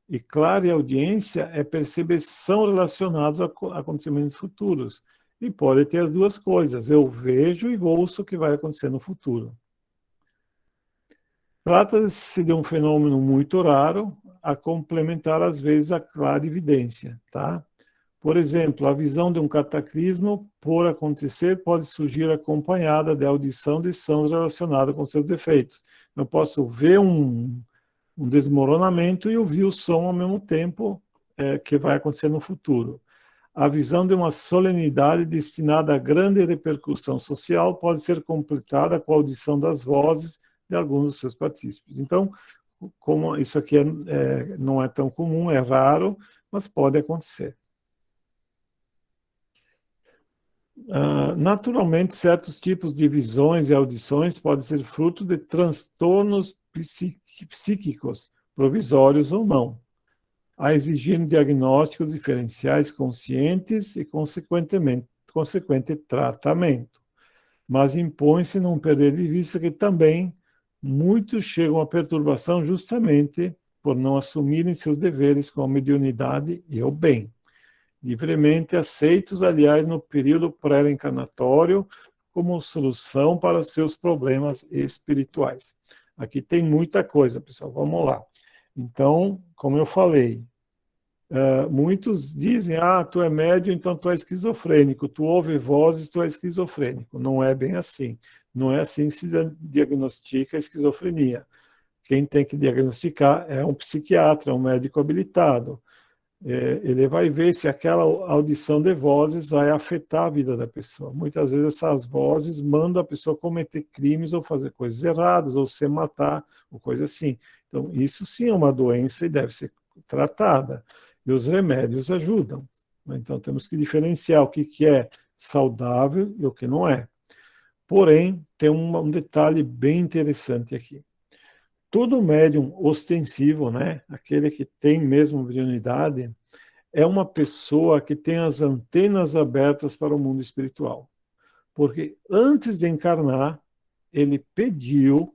Speaker 1: E clareaudiência é perceber se são relacionados a acontecimentos futuros. E pode ter as duas coisas. Eu vejo e ouço o que vai acontecer no futuro. Trata-se de um fenômeno muito raro, a complementar, às vezes, a clarividência, tá? Por exemplo, a visão de um cataclismo por acontecer pode surgir acompanhada de audição de sons relacionados com seus efeitos. Eu posso ver um desmoronamento e ouvir o som ao mesmo tempo que vai acontecer no futuro. A visão de uma solenidade destinada a grande repercussão social pode ser completada com a audição das vozes de alguns dos seus partícipes. Então, como isso aqui não é tão comum, é raro, mas pode acontecer. Naturalmente, certos tipos de visões e audições podem ser fruto de transtornos psíquicos, provisórios ou não, a exigir diagnósticos diferenciais conscientes e, consequente tratamento. Mas impõe-se não perder de vista que também muitos chegam à perturbação justamente por não assumirem seus deveres com a mediunidade e o bem, livremente aceitos, aliás, no período pré-encarnatório, como solução para os seus problemas espirituais. Aqui tem muita coisa, pessoal, vamos lá. Então, como eu falei, muitos dizem, tu é médium, então tu é esquizofrênico, tu ouve vozes, tu é esquizofrênico. Não é bem assim. Não é assim que se diagnostica a esquizofrenia. Quem tem que diagnosticar é um psiquiatra, um médico habilitado. Ele vai ver se aquela audição de vozes vai afetar a vida da pessoa. Muitas vezes essas vozes mandam a pessoa cometer crimes ou fazer coisas erradas, ou se matar, ou coisa assim. Então, isso sim é uma doença e deve ser tratada. E os remédios ajudam. Então, temos que diferenciar o que é saudável e o que não é. Porém, tem um detalhe bem interessante aqui. Todo médium ostensivo, né, aquele que tem mesmo mediunidade, é uma pessoa que tem as antenas abertas para o mundo espiritual. Porque antes de encarnar, ele pediu,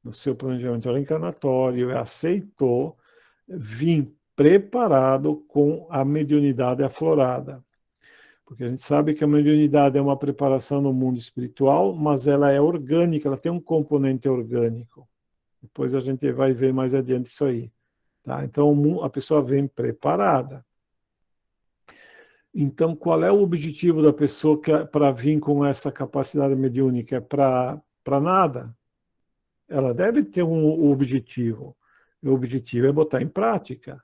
Speaker 1: no seu planejamento reencarnatório, e aceitou vir preparado com a mediunidade aflorada. Porque a gente sabe que a mediunidade é uma preparação no mundo espiritual, mas ela é orgânica, ela tem um componente orgânico. Depois a gente vai ver mais adiante isso aí. Tá? Então a pessoa vem preparada. Então, qual é o objetivo da pessoa para vir com essa capacidade mediúnica? É para nada? Ela deve ter um objetivo. O objetivo é botar em prática.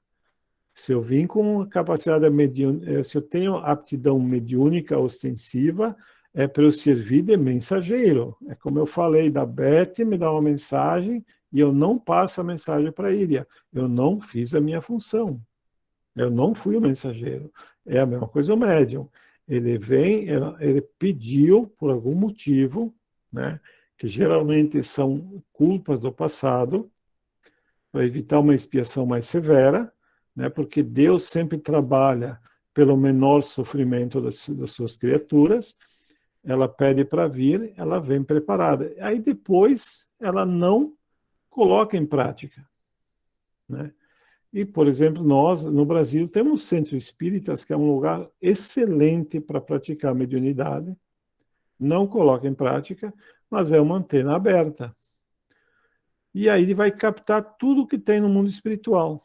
Speaker 1: Se eu vim com capacidade mediúnica, se eu tenho aptidão mediúnica ostensiva, é para eu servir de mensageiro. É como eu falei, da Beth me dá uma mensagem e eu não passo a mensagem para a Iria. Eu não fiz a minha função. Eu não fui o mensageiro. É a mesma coisa o médium. Ele vem, ele pediu por algum motivo, né, que geralmente são culpas do passado, para evitar uma expiação mais severa, né, porque Deus sempre trabalha pelo menor sofrimento das suas criaturas. Ela pede para vir, ela vem preparada. Aí depois ela não coloca em prática, né? E, por exemplo, nós, no Brasil, temos centros espíritas, que é um lugar excelente para praticar mediunidade, não coloca em prática, mas é uma antena aberta. E aí ele vai captar tudo que tem no mundo espiritual.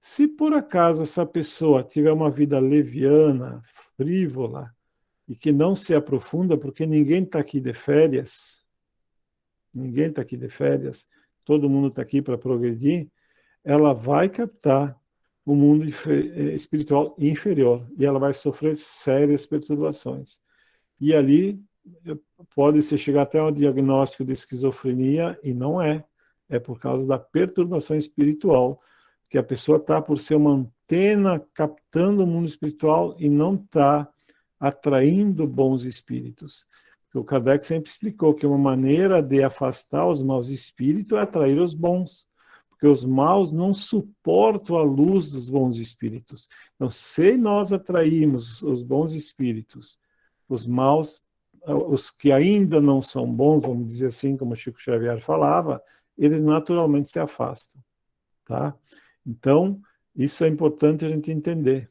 Speaker 1: Se por acaso essa pessoa tiver uma vida leviana, frívola, e que não se aprofunda, porque ninguém está aqui de férias, ninguém está aqui de férias, todo mundo está aqui para progredir, ela vai captar o mundo espiritual inferior e ela vai sofrer sérias perturbações. E ali pode-se chegar até um diagnóstico de esquizofrenia e não é. É por causa da perturbação espiritual, que a pessoa está por ser uma antena captando o mundo espiritual e não está atraindo bons espíritos. Porque o Kardec sempre explicou que uma maneira de afastar os maus espíritos é atrair os bons, porque os maus não suportam a luz dos bons espíritos. Então, se nós atrairmos os bons espíritos, os maus, os que ainda não são bons, vamos dizer assim, como Chico Xavier falava, eles naturalmente se afastam, tá? Então, isso é importante a gente entender.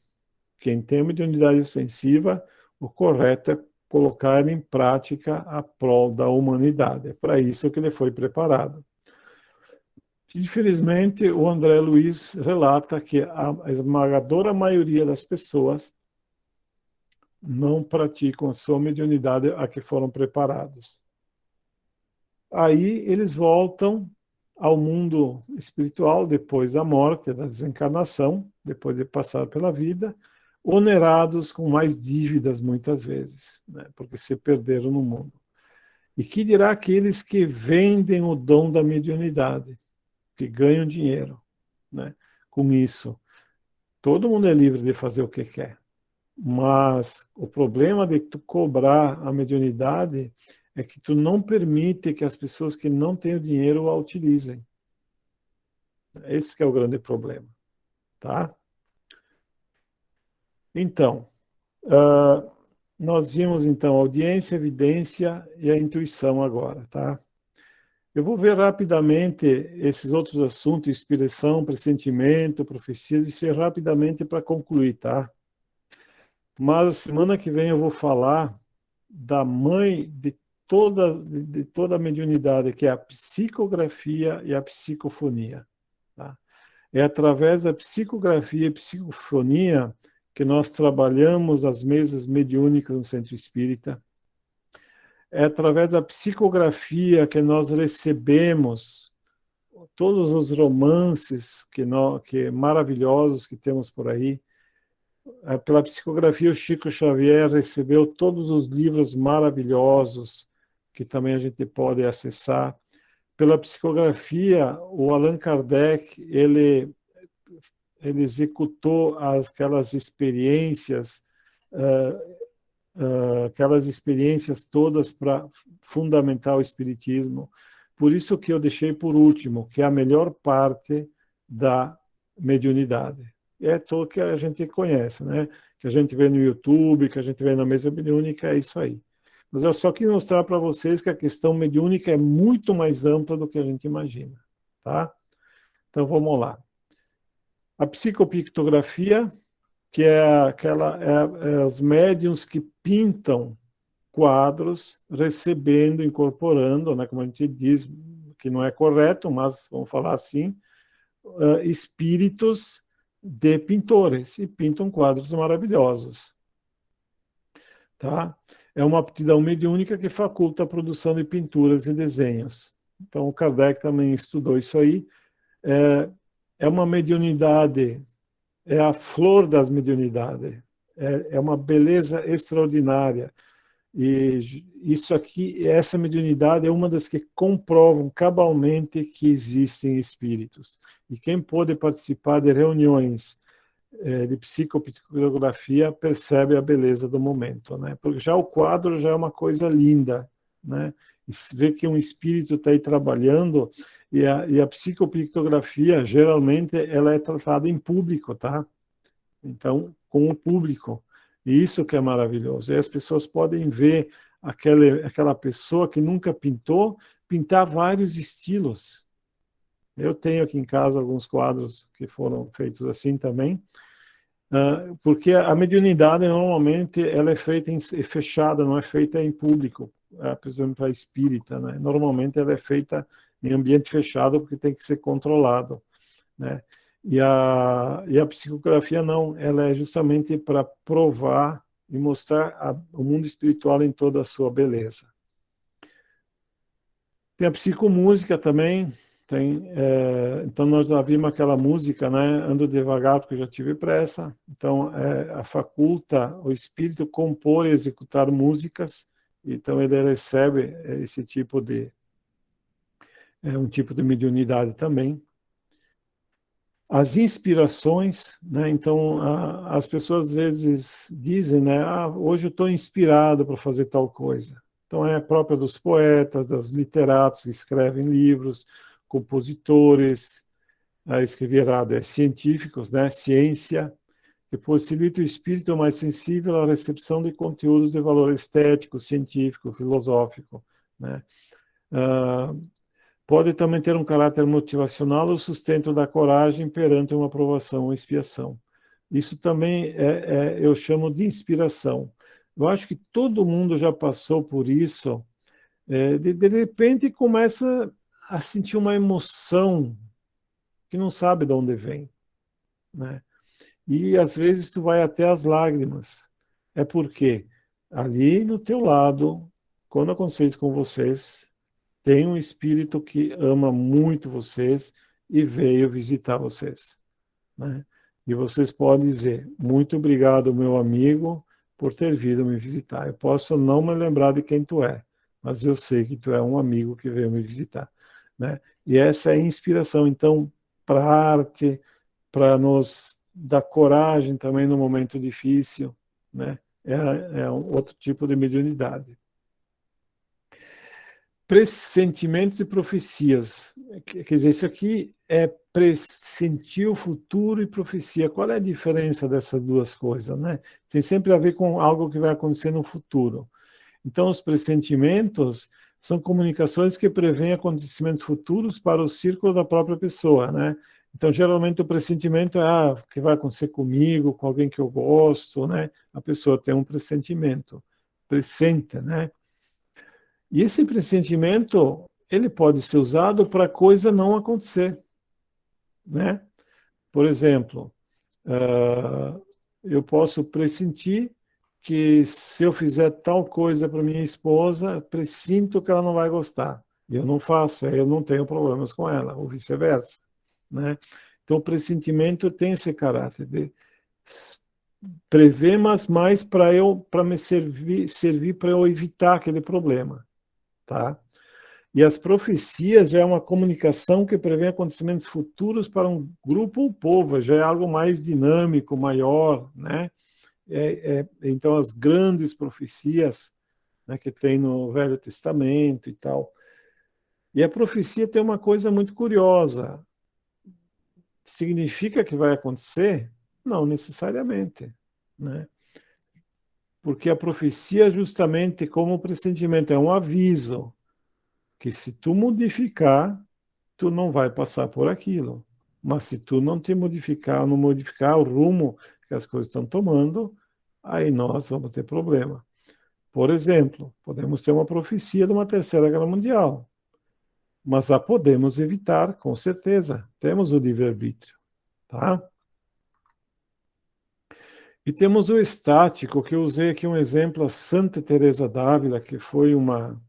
Speaker 1: Quem tem mediunidade ostensiva, o correto é colocar em prática a prol da humanidade. É para isso que ele foi preparado. Infelizmente, o André Luiz relata que a esmagadora maioria das pessoas não praticam a sua mediunidade a que foram preparados. Aí eles voltam ao mundo espiritual depois da morte, da desencarnação, depois de passar pela vida, onerados com mais dívidas muitas vezes, né, porque se perderam no mundo. E que dirá aqueles que vendem o dom da mediunidade, que ganham dinheiro, né, com isso? Todo mundo é livre de fazer o que quer. Mas o problema de tu cobrar a mediunidade é que tu não permite que as pessoas que não têm o dinheiro a utilizem. Esse que é o grande problema, tá? Então, nós vimos então a audiência, a evidência e a intuição agora, tá? Eu vou ver rapidamente esses outros assuntos, inspiração, pressentimento, profecias, isso é rapidamente para concluir, tá? Mas semana que vem eu vou falar da mãe de toda a mediunidade, que é a psicografia e a psicofonia, tá? É através da psicografia e psicofonia que nós trabalhamos as mesas mediúnicas no Centro Espírita. É através da psicografia que nós recebemos todos os romances que maravilhosos que temos por aí. Pela psicografia, o Chico Xavier recebeu todos os livros maravilhosos que também a gente pode acessar. Pela psicografia, o Allan Kardec, ele executou aquelas experiências, aquelas experiências todas para fundamentar o espiritismo. Por isso que eu deixei por último, que é a melhor parte da mediunidade. É tudo que a gente conhece, né? Que a gente vê no YouTube, que a gente vê na mesa mediúnica, é isso aí. Mas eu só quis mostrar para vocês que a questão mediúnica é muito mais ampla do que a gente imagina, tá? Então vamos lá. A psicopictografia, que é os médiuns que pintam quadros, recebendo, incorporando, né, como a gente diz, que não é correto, mas vamos falar assim, espíritos de pintores, e pintam quadros maravilhosos. Tá? É uma aptidão mediúnica que faculta a produção de pinturas e desenhos. Então, o Kardec também estudou isso aí. É uma mediunidade, é a flor das mediunidades, é uma beleza extraordinária. E isso aqui, essa mediunidade é uma das que comprovam cabalmente que existem espíritos. E quem pôde participar de reuniões de psicopictografia percebe a beleza do momento, né? Porque já o quadro já é uma coisa linda, né? E se vê que um espírito está aí trabalhando, e a psicopictografia, geralmente, ela é tratada em público, tá? Então, com o público. E isso que é maravilhoso. E as pessoas podem ver aquela pessoa que nunca pintou, pintar vários estilos. Eu tenho aqui em casa alguns quadros que foram feitos assim também, porque a mediunidade, normalmente, ela é feita fechada, não é feita em público, por exemplo, para espírita, né? Normalmente ela é feita em ambiente fechado, porque tem que ser controlado, né? E a psicografia não, ela é justamente para provar e mostrar o mundo espiritual em toda a sua beleza. Tem a psicomúsica também, então nós já vimos aquela música, né? Ando devagar porque já tive pressa. Então, a faculta o espírito compor e executar músicas, então ele recebe esse tipo um tipo de mediunidade também. As inspirações, né? Então, as pessoas às vezes dizem, né? Hoje eu estou inspirado para fazer tal coisa. Então, é própria dos poetas, dos literatos que escrevem livros, compositores, escrevi errado, científicos, né? Ciência, que possibilita o espírito mais sensível à recepção de conteúdos de valor estético, científico, filosófico, né? Pode também ter um caráter motivacional ou sustento da coragem perante uma provação ou expiação. Isso também eu chamo de inspiração. Eu acho que todo mundo já passou por isso. De repente começa a sentir uma emoção que não sabe de onde vem, né? E às vezes tu vai até as lágrimas. É porque ali no teu lado, quando acontece isso com vocês, tem um espírito que ama muito vocês e veio visitar vocês, né? E vocês podem dizer, muito obrigado, meu amigo, por ter vindo me visitar. Eu posso não me lembrar de quem tu é, mas eu sei que tu é um amigo que veio me visitar, né? E essa é a inspiração, então, para a arte, para nos dar coragem também no momento difícil, né? É um outro tipo de mediunidade. Pressentimentos e profecias. Quer dizer, isso aqui é pressentir o futuro e profecia. Qual é a diferença dessas duas coisas, né? Tem sempre a ver com algo que vai acontecer no futuro. Então, os pressentimentos são comunicações que prevêem acontecimentos futuros para o círculo da própria pessoa, né? Então, geralmente, o pressentimento é o que vai acontecer comigo, com alguém que eu gosto, né? A pessoa tem um pressentimento, pressente, né? E esse pressentimento, ele pode ser usado para a coisa não acontecer, né? Por exemplo, eu posso pressentir que se eu fizer tal coisa para minha esposa, pressinto que ela não vai gostar. E eu não faço, aí eu não tenho problemas com ela, ou vice-versa, né? Então, o pressentimento tem esse caráter de prever, mas mais para me servir para eu evitar aquele problema, tá? E as profecias já é uma comunicação que prevê acontecimentos futuros para um grupo ou povo, já é algo mais dinâmico, maior, né? Então, as grandes profecias, né, que tem no Velho Testamento e tal. E a profecia tem uma coisa muito curiosa. Significa que vai acontecer? Não necessariamente, né? Porque a profecia, justamente como o pressentimento, é um aviso que se tu modificar, tu não vai passar por aquilo. Mas se tu não te modificar, não modificar o rumo que as coisas estão tomando, aí nós vamos ter problema. Por exemplo, podemos ter uma profecia de uma terceira guerra mundial, mas a podemos evitar, com certeza. Temos o livre-arbítrio, tá? E temos o estático, que eu usei aqui um exemplo, a Santa Teresa d'Ávila, que foi uma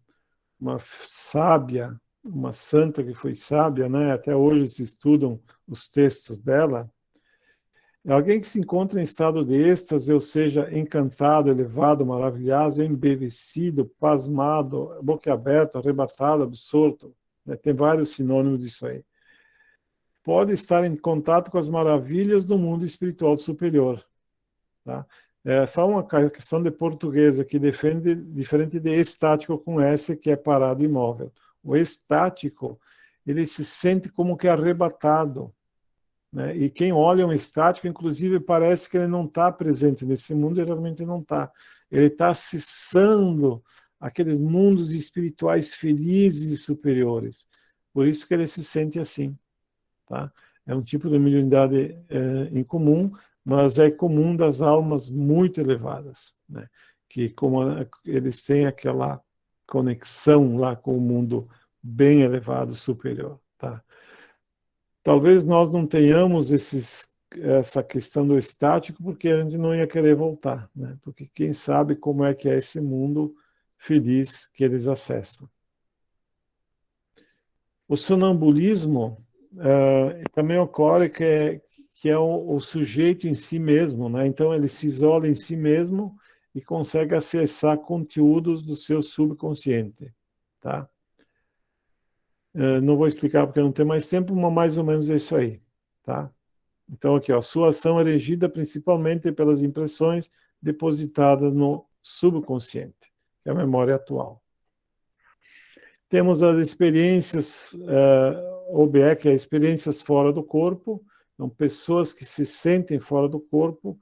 Speaker 1: sábia, uma santa que foi sábia, né? Até hoje se estudam os textos dela. É alguém que se encontra em estado de êxtase, ou seja, encantado, elevado, maravilhado, embevecido, pasmado, boquiaberto, arrebatado, absorto. Né? Tem vários sinônimos disso aí. Pode estar em contato com as maravilhas do mundo espiritual superior. Tá? É só uma questão de português aqui, diferente de estático com S, que é parado imóvel. O estático, ele se sente como que arrebatado. Né? E quem olha um estático, inclusive, parece que ele não está presente nesse mundo, e realmente não está. Ele está acessando aqueles mundos espirituais felizes e superiores. Por isso que ele se sente assim. Tá? É um tipo de mediunidade incomum, mas é comum das almas muito elevadas, né? Que como eles têm aquela conexão lá com o mundo bem elevado, superior. Tá? Talvez nós não tenhamos essa questão do estático, porque a gente não ia querer voltar, né? Porque quem sabe como é que é esse mundo feliz que eles acessam. O sonambulismo também ocorre que é o sujeito em si mesmo, né? Então ele se isola em si mesmo e consegue acessar conteúdos do seu subconsciente, tá? Não vou explicar porque não tem mais tempo, mas mais ou menos é isso aí, tá? Então aqui, ó, sua ação é regida principalmente pelas impressões depositadas no subconsciente, que é a memória atual. Temos as experiências OBE, que é experiências fora do corpo, então pessoas que se sentem fora do corpo,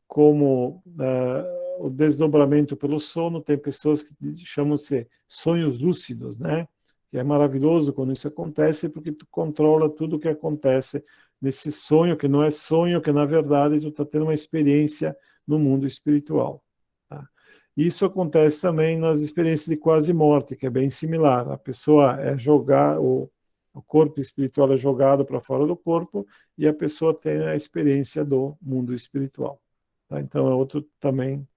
Speaker 1: como o desdobramento pelo sono, tem pessoas que chamam-se sonhos lúcidos, né? Que é maravilhoso quando isso acontece, porque tu controla tudo o que acontece nesse sonho, que não é sonho, que na verdade tu está tendo uma experiência no mundo espiritual. Tá? Isso acontece também nas experiências de quase morte, que é bem similar. A pessoa é jogada, o corpo espiritual é jogado para fora do corpo e a pessoa tem a experiência do mundo espiritual. Tá? Então é outro também.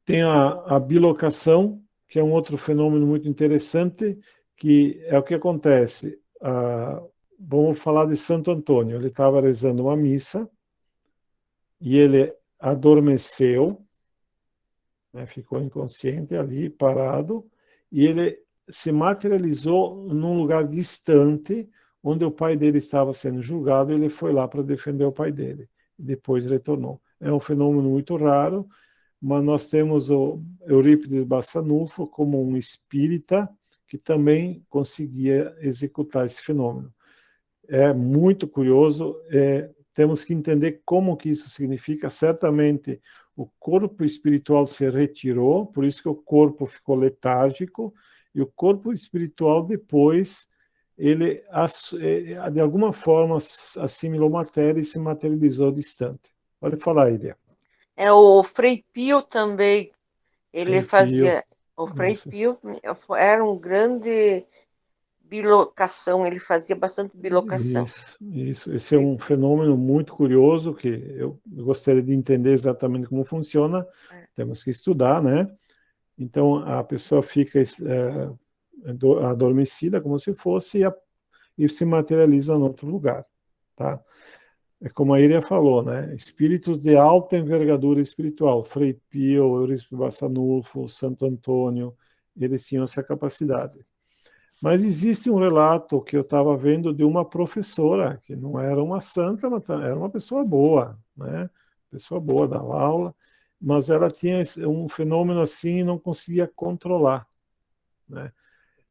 Speaker 1: Tem a bilocação, que é um outro fenômeno muito interessante, que é o que acontece. Vamos falar de Santo Antônio. Ele estava rezando uma missa e ele adormeceu, né, ficou inconsciente ali, parado, e ele se materializou num lugar distante, onde o pai dele estava sendo julgado, e ele foi lá para defender o pai dele. E depois retornou. é um fenômeno muito raro, mas nós temos o Eurípides Bassanufo como um espírita que também conseguia executar esse fenômeno. É muito curioso, temos que entender como que isso significa. Certamente o corpo espiritual se retirou, por isso que o corpo ficou letárgico, e o corpo espiritual depois, ele de alguma forma assimilou matéria e se materializou distante. Pode falar, Iria.
Speaker 4: O Frei Pio também, ele
Speaker 1: Frei Pio,
Speaker 4: fazia... O Frei
Speaker 1: isso.
Speaker 4: Pio era um grande bilocação, ele fazia bastante bilocação.
Speaker 1: Isso. Esse é um fenômeno muito curioso que eu gostaria de entender exatamente como funciona. Temos que estudar, né? Então, a pessoa fica adormecida, como se fosse, e se materializa em outro lugar, tá? É como a Iria falou, né? Espíritos de alta envergadura espiritual, Frei Pio, Eurípides Bassanufo, Santo Antônio, eles tinham essa capacidade. Mas existe um relato que eu estava vendo de uma professora, que não era uma santa, mas era uma pessoa boa, né? Pessoa boa, dava aula, mas ela tinha um fenômeno assim e não conseguia controlar, né?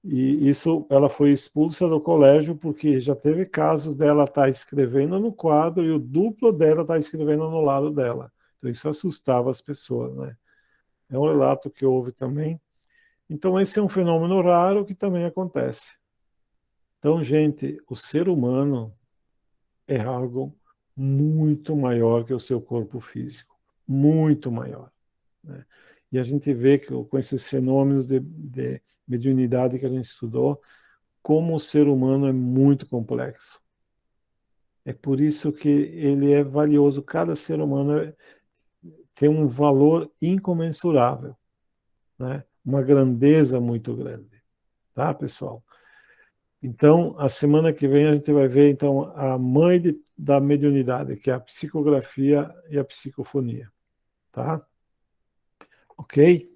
Speaker 1: E isso, ela foi expulsa do colégio porque já teve casos dela estar escrevendo no quadro e o duplo dela estar escrevendo no lado dela. Então isso assustava as pessoas, né? É um relato que houve também. Então esse é um fenômeno raro que também acontece. Então, gente, o ser humano é algo muito maior que o seu corpo físico, muito maior, né? E a gente vê que com esses fenômenos de mediunidade que a gente estudou, como o ser humano é muito complexo. É por isso que ele é valioso. Cada ser humano tem um valor incomensurável, né? Uma grandeza muito grande, tá, pessoal? Então, a semana que vem a gente vai ver então a mãe da mediunidade, que é a psicografia e a psicofonia, tá? Ok?